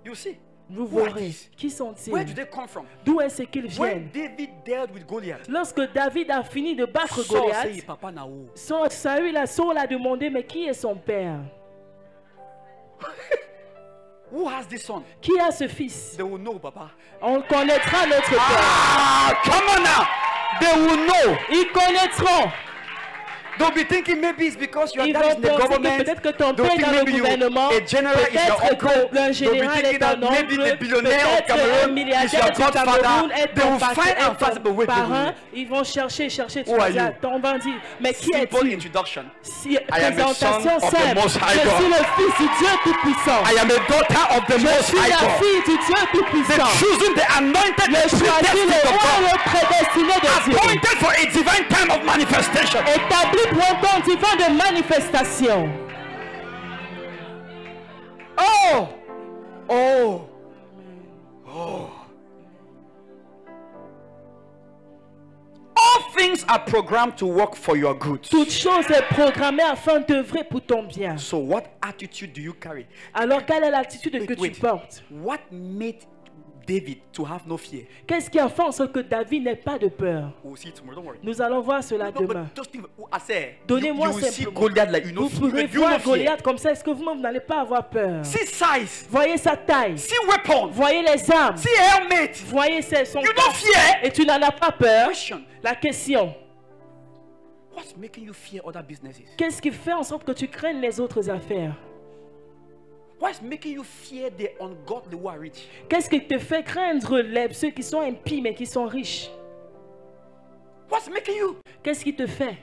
You see, Vous who are verrez. these? Qui Where do sont-ils? they come from? D'où est-ce qu'ils When viennent? David dealt with Goliath, Lorsque David a fini de battre Saul said, Goliath, Papa na who? Saül a demandé, mais qui est son père? Who has this son? Qui a ce fils? They will know, Papa. On connaîtra notre père. Ah, come on now. They will know. Ils connaîtront. They'll be thinking maybe it's because your Ils dad is vont in the penser que government. peut-être que ton They'll père est think dans le maybe gouvernement, a general is your peut-être uncle. que They'll un be général thinking est that ton maybe the oncle, billionaire of peut-être un Cameroon is milliardaire your du Cameroun godfather. est They will ton find and find parrain, but wait, parrain. Ils vont chercher. Tu Who vas are dire, you? on va dire, mais qui Simple es-tu? introduction. Si, am a son présentation of the simple. Most High Je God. suis le fils du Dieu Tout-Puissant. I am a daughter of the Je Most suis High la God. fille du Dieu The Tout-Puissant. choosing, the anointed, Le the choisi, predestined le of roi, God. le prédestiné de Dieu. Appointed for a divine time of manifestation. Établi pour un temps divin de manifestation. Oh! Oh! Oh! All things are programmed to work for your good. Toute chose est programmée afin d'œuvrer pour ton bien. So what attitude do you carry? Alors, quelle est l'attitude que Wait. tu portes? What made David to have no fear? Qu'est-ce qui a fait en sorte que David n'ait pas de peur? We'll see it tomorrow, don't worry. Nous allons voir cela No, demain. but just think, I say, Donnez-moi you will see simplement. Goliath like you know, Vous pourrez you know voir fear. Goliath comme ça. Est-ce que vous-même vous n'allez pas avoir peur? See size, Voyez sa taille. see weapon, Voyez les armes. see helmet. Voyez son You don't casque. fear. Et tu n'en as pas peur. Question: La question. what's making you fear other businesses? Qu'est-ce qui fait en sorte que tu craignes les autres affaires? What's making you fear the ungodly who are rich? Qu'est-ce qui te fait craindre ceux qui sont impies mais qui sont riches? What's making you? Qu'est-ce qui te fait?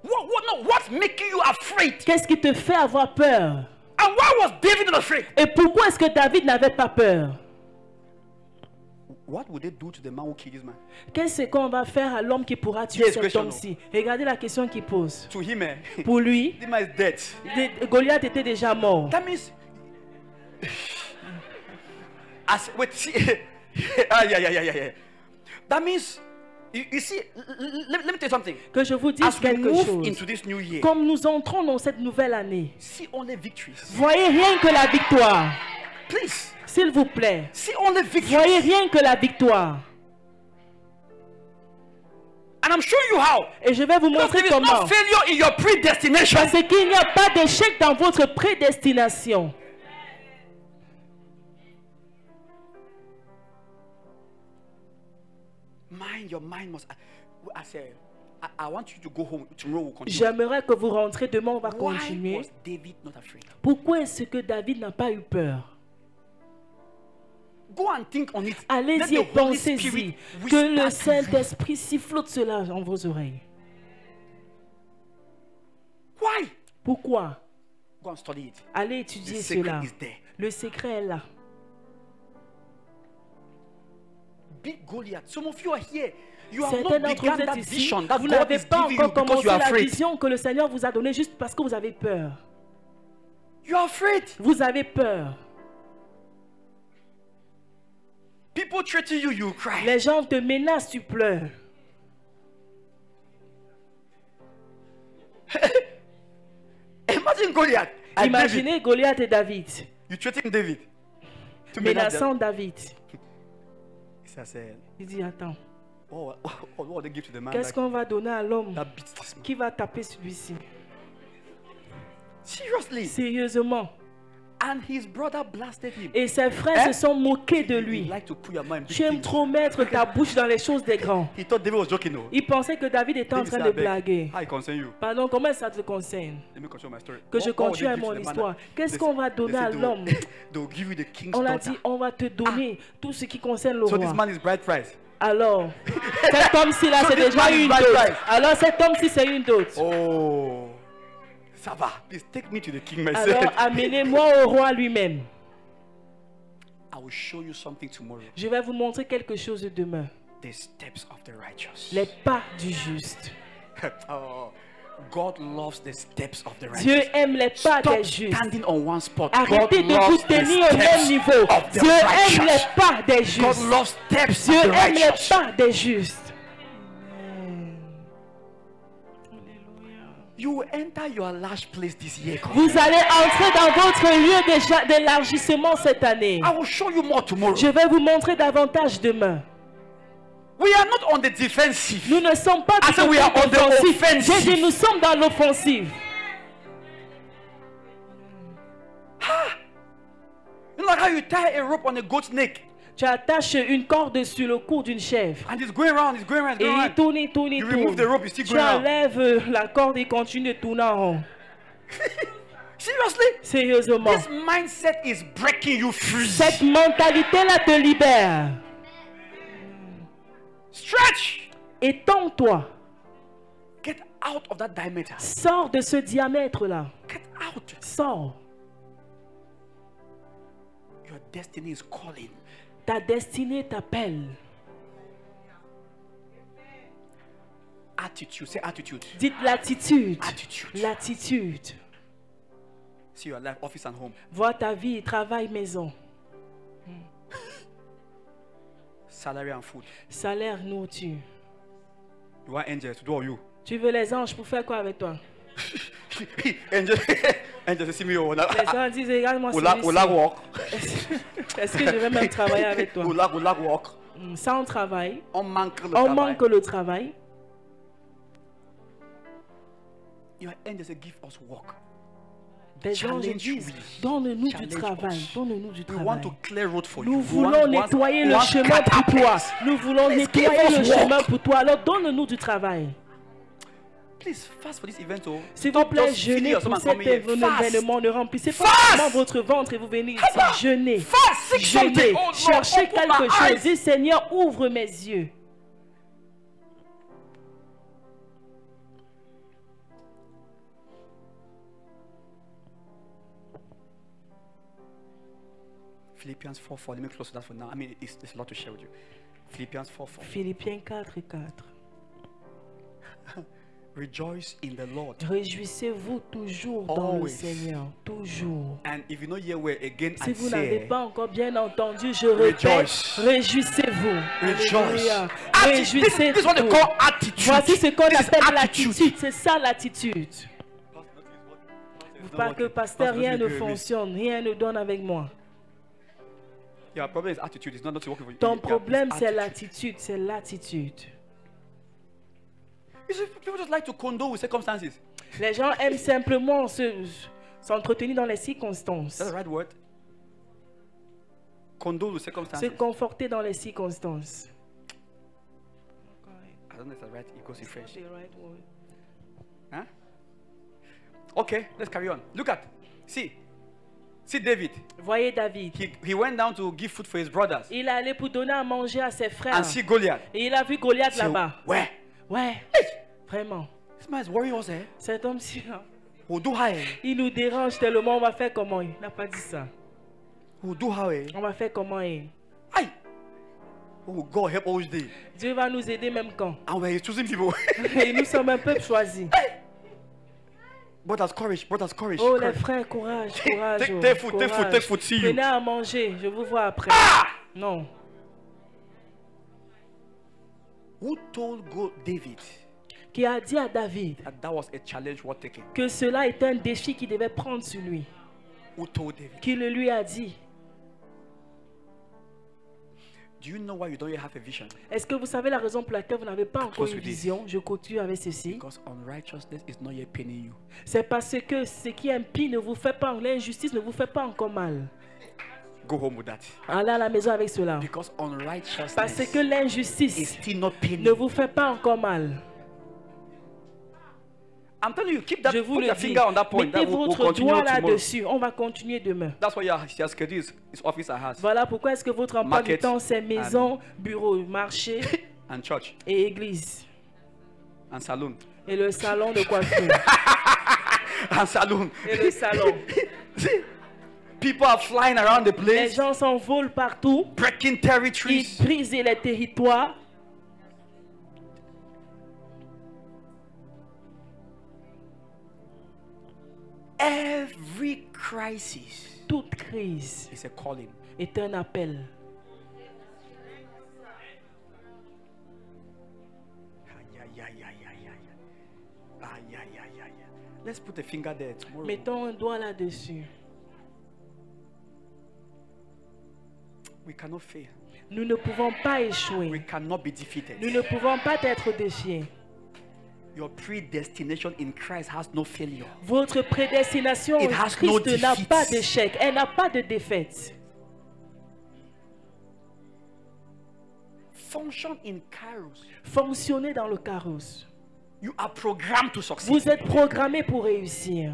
What's making you afraid? Qu'est-ce qui te fait avoir peur? And why was David not afraid? Et pourquoi est-ce que David n'avait pas peur? What would they do to the man who killed his man? Qu'est-ce qu'on va faire à l'homme qui pourra tuer Yes, cet question, homme-ci? Regardez la question qu'il pose. To him, Pour lui, this man is dead. Goliath était déjà mort. That means, wait, see, Yeah. That means, you see, let me tell you something. Que je vous dise As we quelque move chose. into this new year, Comme nous entrons dans cette nouvelle année, see only victories. voyez rien que la victoire. Please, S'il vous plaît, see only victories. voyez rien que la victoire. And I'm showing you how. Et je vais vous Because montrer there is no comment. failure in your predestination. Parce qu'il n'y a pas d'échec dans votre prédestination. Your mind must. I say, I want you to go home tomorrow. We'll continue. J'aimerais que vous rentrez demain, on va Why continuer. was David not afraid? Pourquoi est-ce que David n'a pas eu peur? Go and think on it. Let Allez-y the et Holy pensez-y. Spirit Que le whisper to you. Saint-Esprit sifflote cela dans vos oreilles. Why? Pourquoi? Go and study it. Allez The étudier secret cela. is there. Le secret est là. Beat Goliath. Some of you are here. You have Certains not d'entre vous begun that êtes ici, vision that vous God n'avez is pas giving you encore because commencé you are la afraid. vision que le Seigneur vous a donnée juste parce que vous avez peur. You are afraid. Vous avez peur. People threaten you, you cry. Les gens te menacent, tu pleures. Imagine Goliath. And David. Imaginez Goliath et David You threaten David. To menace menaçant them. David. He said, Il dit, attends, what will they give to the man qu'est-ce qu'on va donner à l'homme that beats this man? qui va taper celui-ci? Seriously. Sérieusement. And his brother blasted him. Et ses frères se sont moqués de You lui. like to put your mind in big Tu aimes things. trop mettre ta bouche dans les choses des grands. He thought David was joking, no? Il pensait que David était en David train said, de "Abeg, blaguer. how it concern you? Pardon, comment ça te concerne? Let me continue my story. Que je What will continue they give mon to the man histoire. that- Qu'est-ce they qu'on say- va donner they à say l'homme? they'll give you the king's On l'a daughter. dit, on va te donner tout ce qui concerne le So this roi. man is bride price. Alors, cet homme-ci là, So c'est this déjà man is une bride dot. price. Alors, cet homme-ci, c'est une dot. Oh, ça va. Please take me to the king myself. Alors, amenez-moi au roi lui-même. I will show you something tomorrow. Je vais vous montrer quelque chose demain. The steps of the righteous. Les pas du juste. Oh, God loves the steps of the righteous. Dieu aime les pas Stop des justes. standing on one spot. Arrêtez God de vous loves the tenir au même steps niveau. of the Dieu aime righteous. les pas des God justes. loves steps Dieu of the aime les righteous. pas des justes. You will enter your large place this year. God. Vous allez entrer dans votre lieu d'élargissement cette année. I will show you more tomorrow. Je vais vous montrer davantage demain. We are not on the defensive. Nous ne sommes pas I du said we are on the offensif. offensive. J'ai dit nous sommes dans l'offensive. You know how you tie a rope on a goat's neck Tu attaches une corde sur le cou d'une chèvre. and it's going around, it's going around, it's Et going il around. tourne, il tourne, il You remove the tourne. rope, it's still Tu going around. enlèves la corde et continue de tourner en rond. Seriously? Sérieusement. This mindset is breaking you free. Cette mentalité-là te libère. Stretch. Étends-toi. Get out of that diameter. Sors de ce diamètre-là. Get out. Sors. Your destiny is calling. Ta destinée t'appelle. Attitude. Say attitude. Dites l'attitude. Attitude. L'attitude. See your life, office and home. Vois ta vie, travail, maison. Salary and food. Salaire, nourriture. You want angels to do all you. Tu veux les anges pour faire quoi avec toi? Angels, angels, see me. Les anges disent, regarde-moi Olag celui-ci. walk. Est-ce que je vais même travailler avec toi? Olag walk. Sans travail, On manque le on travail. manque le travail. Your angels say, give us work. Des anges Challenge disent, we. donne-nous du Challenge travail, us. donne-nous du We want travail. to clear road for you. Nous We voulons want nettoyer we le want chemin pour toi. catapults. Nous voulons Please nettoyer give le us work. chemin pour toi. Alors donne-nous du travail. Please fast for this event. Oh. S'il vous Stop plaît, just feeding jeûnez yourself pour and cet coming here. Fast. événement. Ne remplissez pas Fast. seulement votre ventre et vous venez ici. Haba. Jeûnez. Fast, seek Jeûnez. something. Oh, Lord, Cherchez open quelque my chose. eyes. Dis, Seigneur, ouvre mes yeux. Philippians 4:4. Let me close that for now. I mean, it's a lot to share with you. Philippians 4:4. Philippiens 4:4. Rejoice in the Lord. Réjouissez-vous toujours dans le Always. Seigneur. Toujours. And if you know here where again Si I vous n'avez say, pas encore bien entendu, je répète, Rejoice. réjouissez-vous. rejoice. Alléluia. This is what they Réjouissez-vous. call attitude. Voici ce qu'on This is appelle attitude. l'attitude. C'est ça l'attitude. Pas que pasteur, rien ne fonctionne, rien ne donne avec moi. Your problem is attitude. It's not working for you. Ton It's problème, c'est attitude. l'attitude, c'est l'attitude. You see, people just like to condole with circumstances. Les gens aiment simplement s'entretenir dans les circonstances, That's the right word. Condole with se circumstances. conforter dans les circonstances. I don't know if that's right. It goes in French. The right word. Huh? Okay, let's carry on. Look at, see David. Voyez David. He went down to give food for his brothers. Il est allé pour donner à manger à ses frères. And see Goliath. Et il a vu Goliath Say, là-bas. where? Ouais, vraiment. This man is warriors, eh? Cet homme-ci, Who do how, eh? il nous dérange tellement. On va faire comment? Il n'a pas dit ça. Who do how, eh? On va faire comment? Aye. Oh, God help all day. Dieu va nous aider même quand. And when he's choosing people. Et nous sommes un peuple choisi. Brothers, courage, brothers, courage. Oh les courage. frères, courage, courage. Take- oh, take food, take courage. food, take food, see you. Venez à manger, je vous vois après. Non. Who told David Qui a dit à David that was a challenge worth taking? que cela est un défi qu'il devait prendre sur lui. Who told David? Qui le lui a dit. Do you know why you don't yet have a vision? Est-ce que vous savez la raison pour laquelle vous n'avez pas encore Close une with this. vision? Je continue avec ceci. Because unrighteousness is not yet paining you. C'est parce que ce qui est impie ne vous fait pas, l'injustice ne vous fait pas encore mal. Go home with that. Allez à la maison avec cela. Because unrighteousness Parce que is l'injustice still not paining ne you. vous fait pas encore mal. I'm telling you, keep that, Je vous put le your dis. finger on that point. Mettez That we'll votre continue doigt tomorrow. là-dessus. On va continuer demain. That's why your schedule is office has Voilà pourquoi est-ce que votre emploi du Market temps, c'est maison, bureau, marché and church et église. and saloon Et le salon de coiffure. and saloon. Et le salon. See, people are flying around the Les place, gens s'envolent partout. breaking Ils territories. brisent les territoires. Every crisis Toute crise is a calling. est un appel. Let's put a finger there tomorrow. Mettons un doigt là-dessus. We cannot fail. Nous ne pouvons pas We échouer. cannot be defeated. Nous ne pouvons pas être défiés. Your predestination in Christ has no failure. Votre prédestination en It has no Christ n'a defeat. pas d'échec. Elle n'a pas de défaite. Function in Kairos. Fonctionnez dans le carrosse. You are programmed to succeed. Vous êtes programmé pour réussir.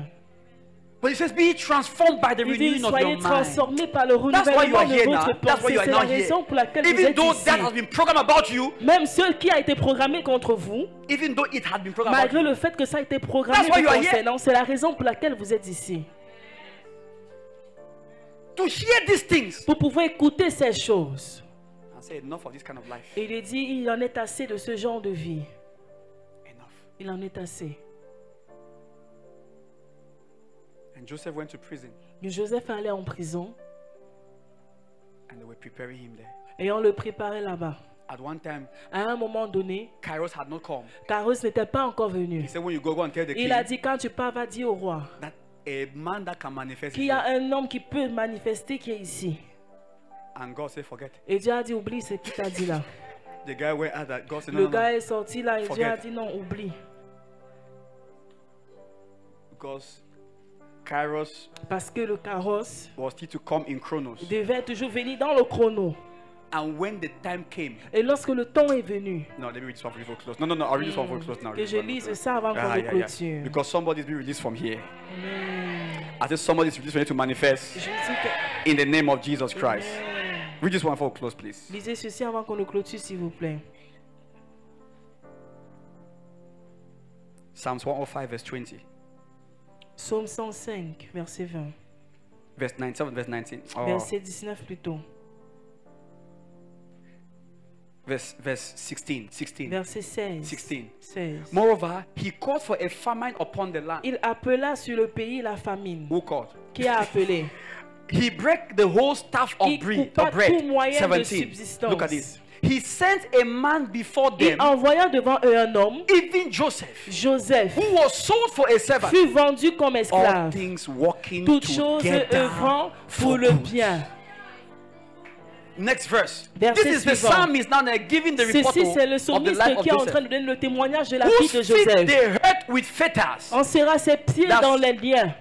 But it says, be transformed by the Il dit, renewing of soyez your mind. transformés par le That's why you renouvellement are de here votre now. That's why pensée. you are C'est la now here. raison pour laquelle vous Even êtes though ici. that has been programmed about you, Même ce qui a été programmé contre vous, even though it had been programmed malgré about you, le fait que ça a été programmé That's why vous you are here. concernant, c'est la raison pour laquelle vous êtes ici. to hear these things Pour pouvoir écouter ces choses. and say, enough of this kind of life. Et il est dit, il en est assez de ce genre de vie. Enough. Il en est assez. And Joseph went to prison Mais Joseph allait en prison and they were preparing him there. et on le préparait là-bas. At one time, À un moment donné, Kairos had not come. Carus n'était pas encore venu. He said, when you go and tell the king Il a dit, quand tu pars, va dire au roi that a man that can manifest qu'il is y a here. un homme qui peut manifester qui est ici. And God said, forget. Et Dieu a dit, oublie ce qu'il t'a dit là. The guy went out that God said, no, Le no, gars no. est sorti là et Dieu Forget. a dit, non, oublie. Because Kairos Parce que le carrosse was still to come in Chronos. devait toujours venir dans le chrono. And when the time came, Et lorsque le temps est venu, no, let me read this one for you for close. No, I'll read this one for close now. que je lise ça avant qu'on le clôture. Because somebody's been released from here. Amen. I said somebody's released from here to manifest Je dis que... in the name of Jesus Christ. Amen. Read this one for close, please. Lisez ceci avant qu'on le clôture, s'il vous plaît. Psalms 105, verse 20. Psaume 105, verset 20. Verse 97, verse 19. Oh. Verset 19 plutôt. verse 16. Verset 16. 16. 16. Moreover, he called for a famine upon the land. Il appela sur le pays la famine. Who called? Qui a appelé? He break the whole staff of Il bread. coupa tout moyen de 17. subsistance. Look at this. He sent a man before Il them, envoya devant eux un homme, even Joseph, Joseph, who was sold for a servant. fut vendu comme All esclave. things working Toutes choses together œuvrant for pour le good. bien. Next verse. Verset This is the suivant. psalmist now giving the report Ceci, c'est le of the psalmiste life of qui est en train Joseph. de donner le témoignage de la vie Whose de feet Joseph. they hurt with fetters. On serra ses pieds That's- dans les liens.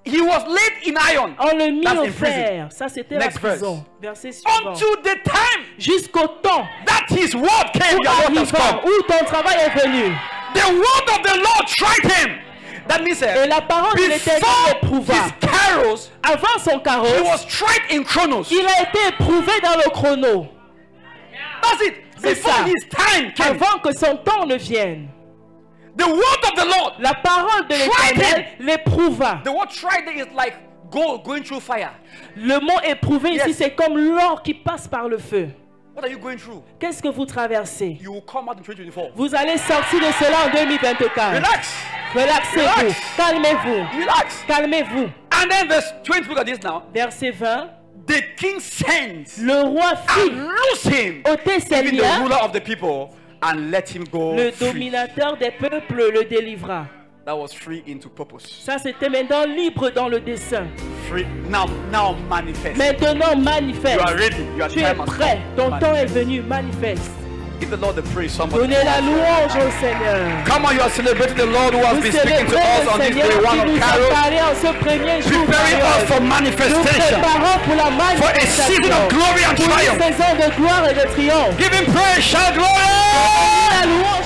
He was laid in iron. On le mit That's au in prison. fer. Ça, c'était la Next verse. prison. Verset suivant. Unto the time Jusqu'au temps that his word came, où your word has arriva, come. où ton travail est venu. The word of the Lord tried him. That means Et la parole de l'Éternel before l'éprouva. his carols, Avant son he carrosse, was tried in Chronos. il a été éprouvé dans le chrono. That's it. C'est Before ça. his time came, Avant que son temps ne vienne. the word of the Lord. La parole de Tried l'Éternel l'éprouva. The word tried is like gold going through fire. Le mot éprouvé Yes. ici, c'est comme l'or qui passe par le feu. What are you going through? Qu'est-ce que vous traversez? You will come out in 2024. Vous allez sortir de cela en 2024. Relax. Relaxez-vous. Relax. Calmez-vous. Relax. Calmez-vous. And then verse 20, look at this now. Verset 20. The king sends Le roi fit and loose him, ôter ses even the liens. ruler of the people, and let him go Le free. dominateur des peuples le délivra. That was free into purpose. Ça, c'était maintenant libre dans le dessein. Free. Now manifest. Maintenant, manifeste. You are ready. Your Tu es time has prêt. come. Ton temps est venu. Manifeste. Give the Lord the praise, somebody. Donnez la louange au Seigneur. Come on, you are celebrating the Lord who has Vous been speaking to célébrez us le on this Seigneur day one qui of nous a Carol, parlé en ce premier jour. preparing us for Nous manifestation, préparons pour la for a season manifestation. of glory and Pour une triumph. saison de gloire et de triomphe. Give him praise, shout glory! La louange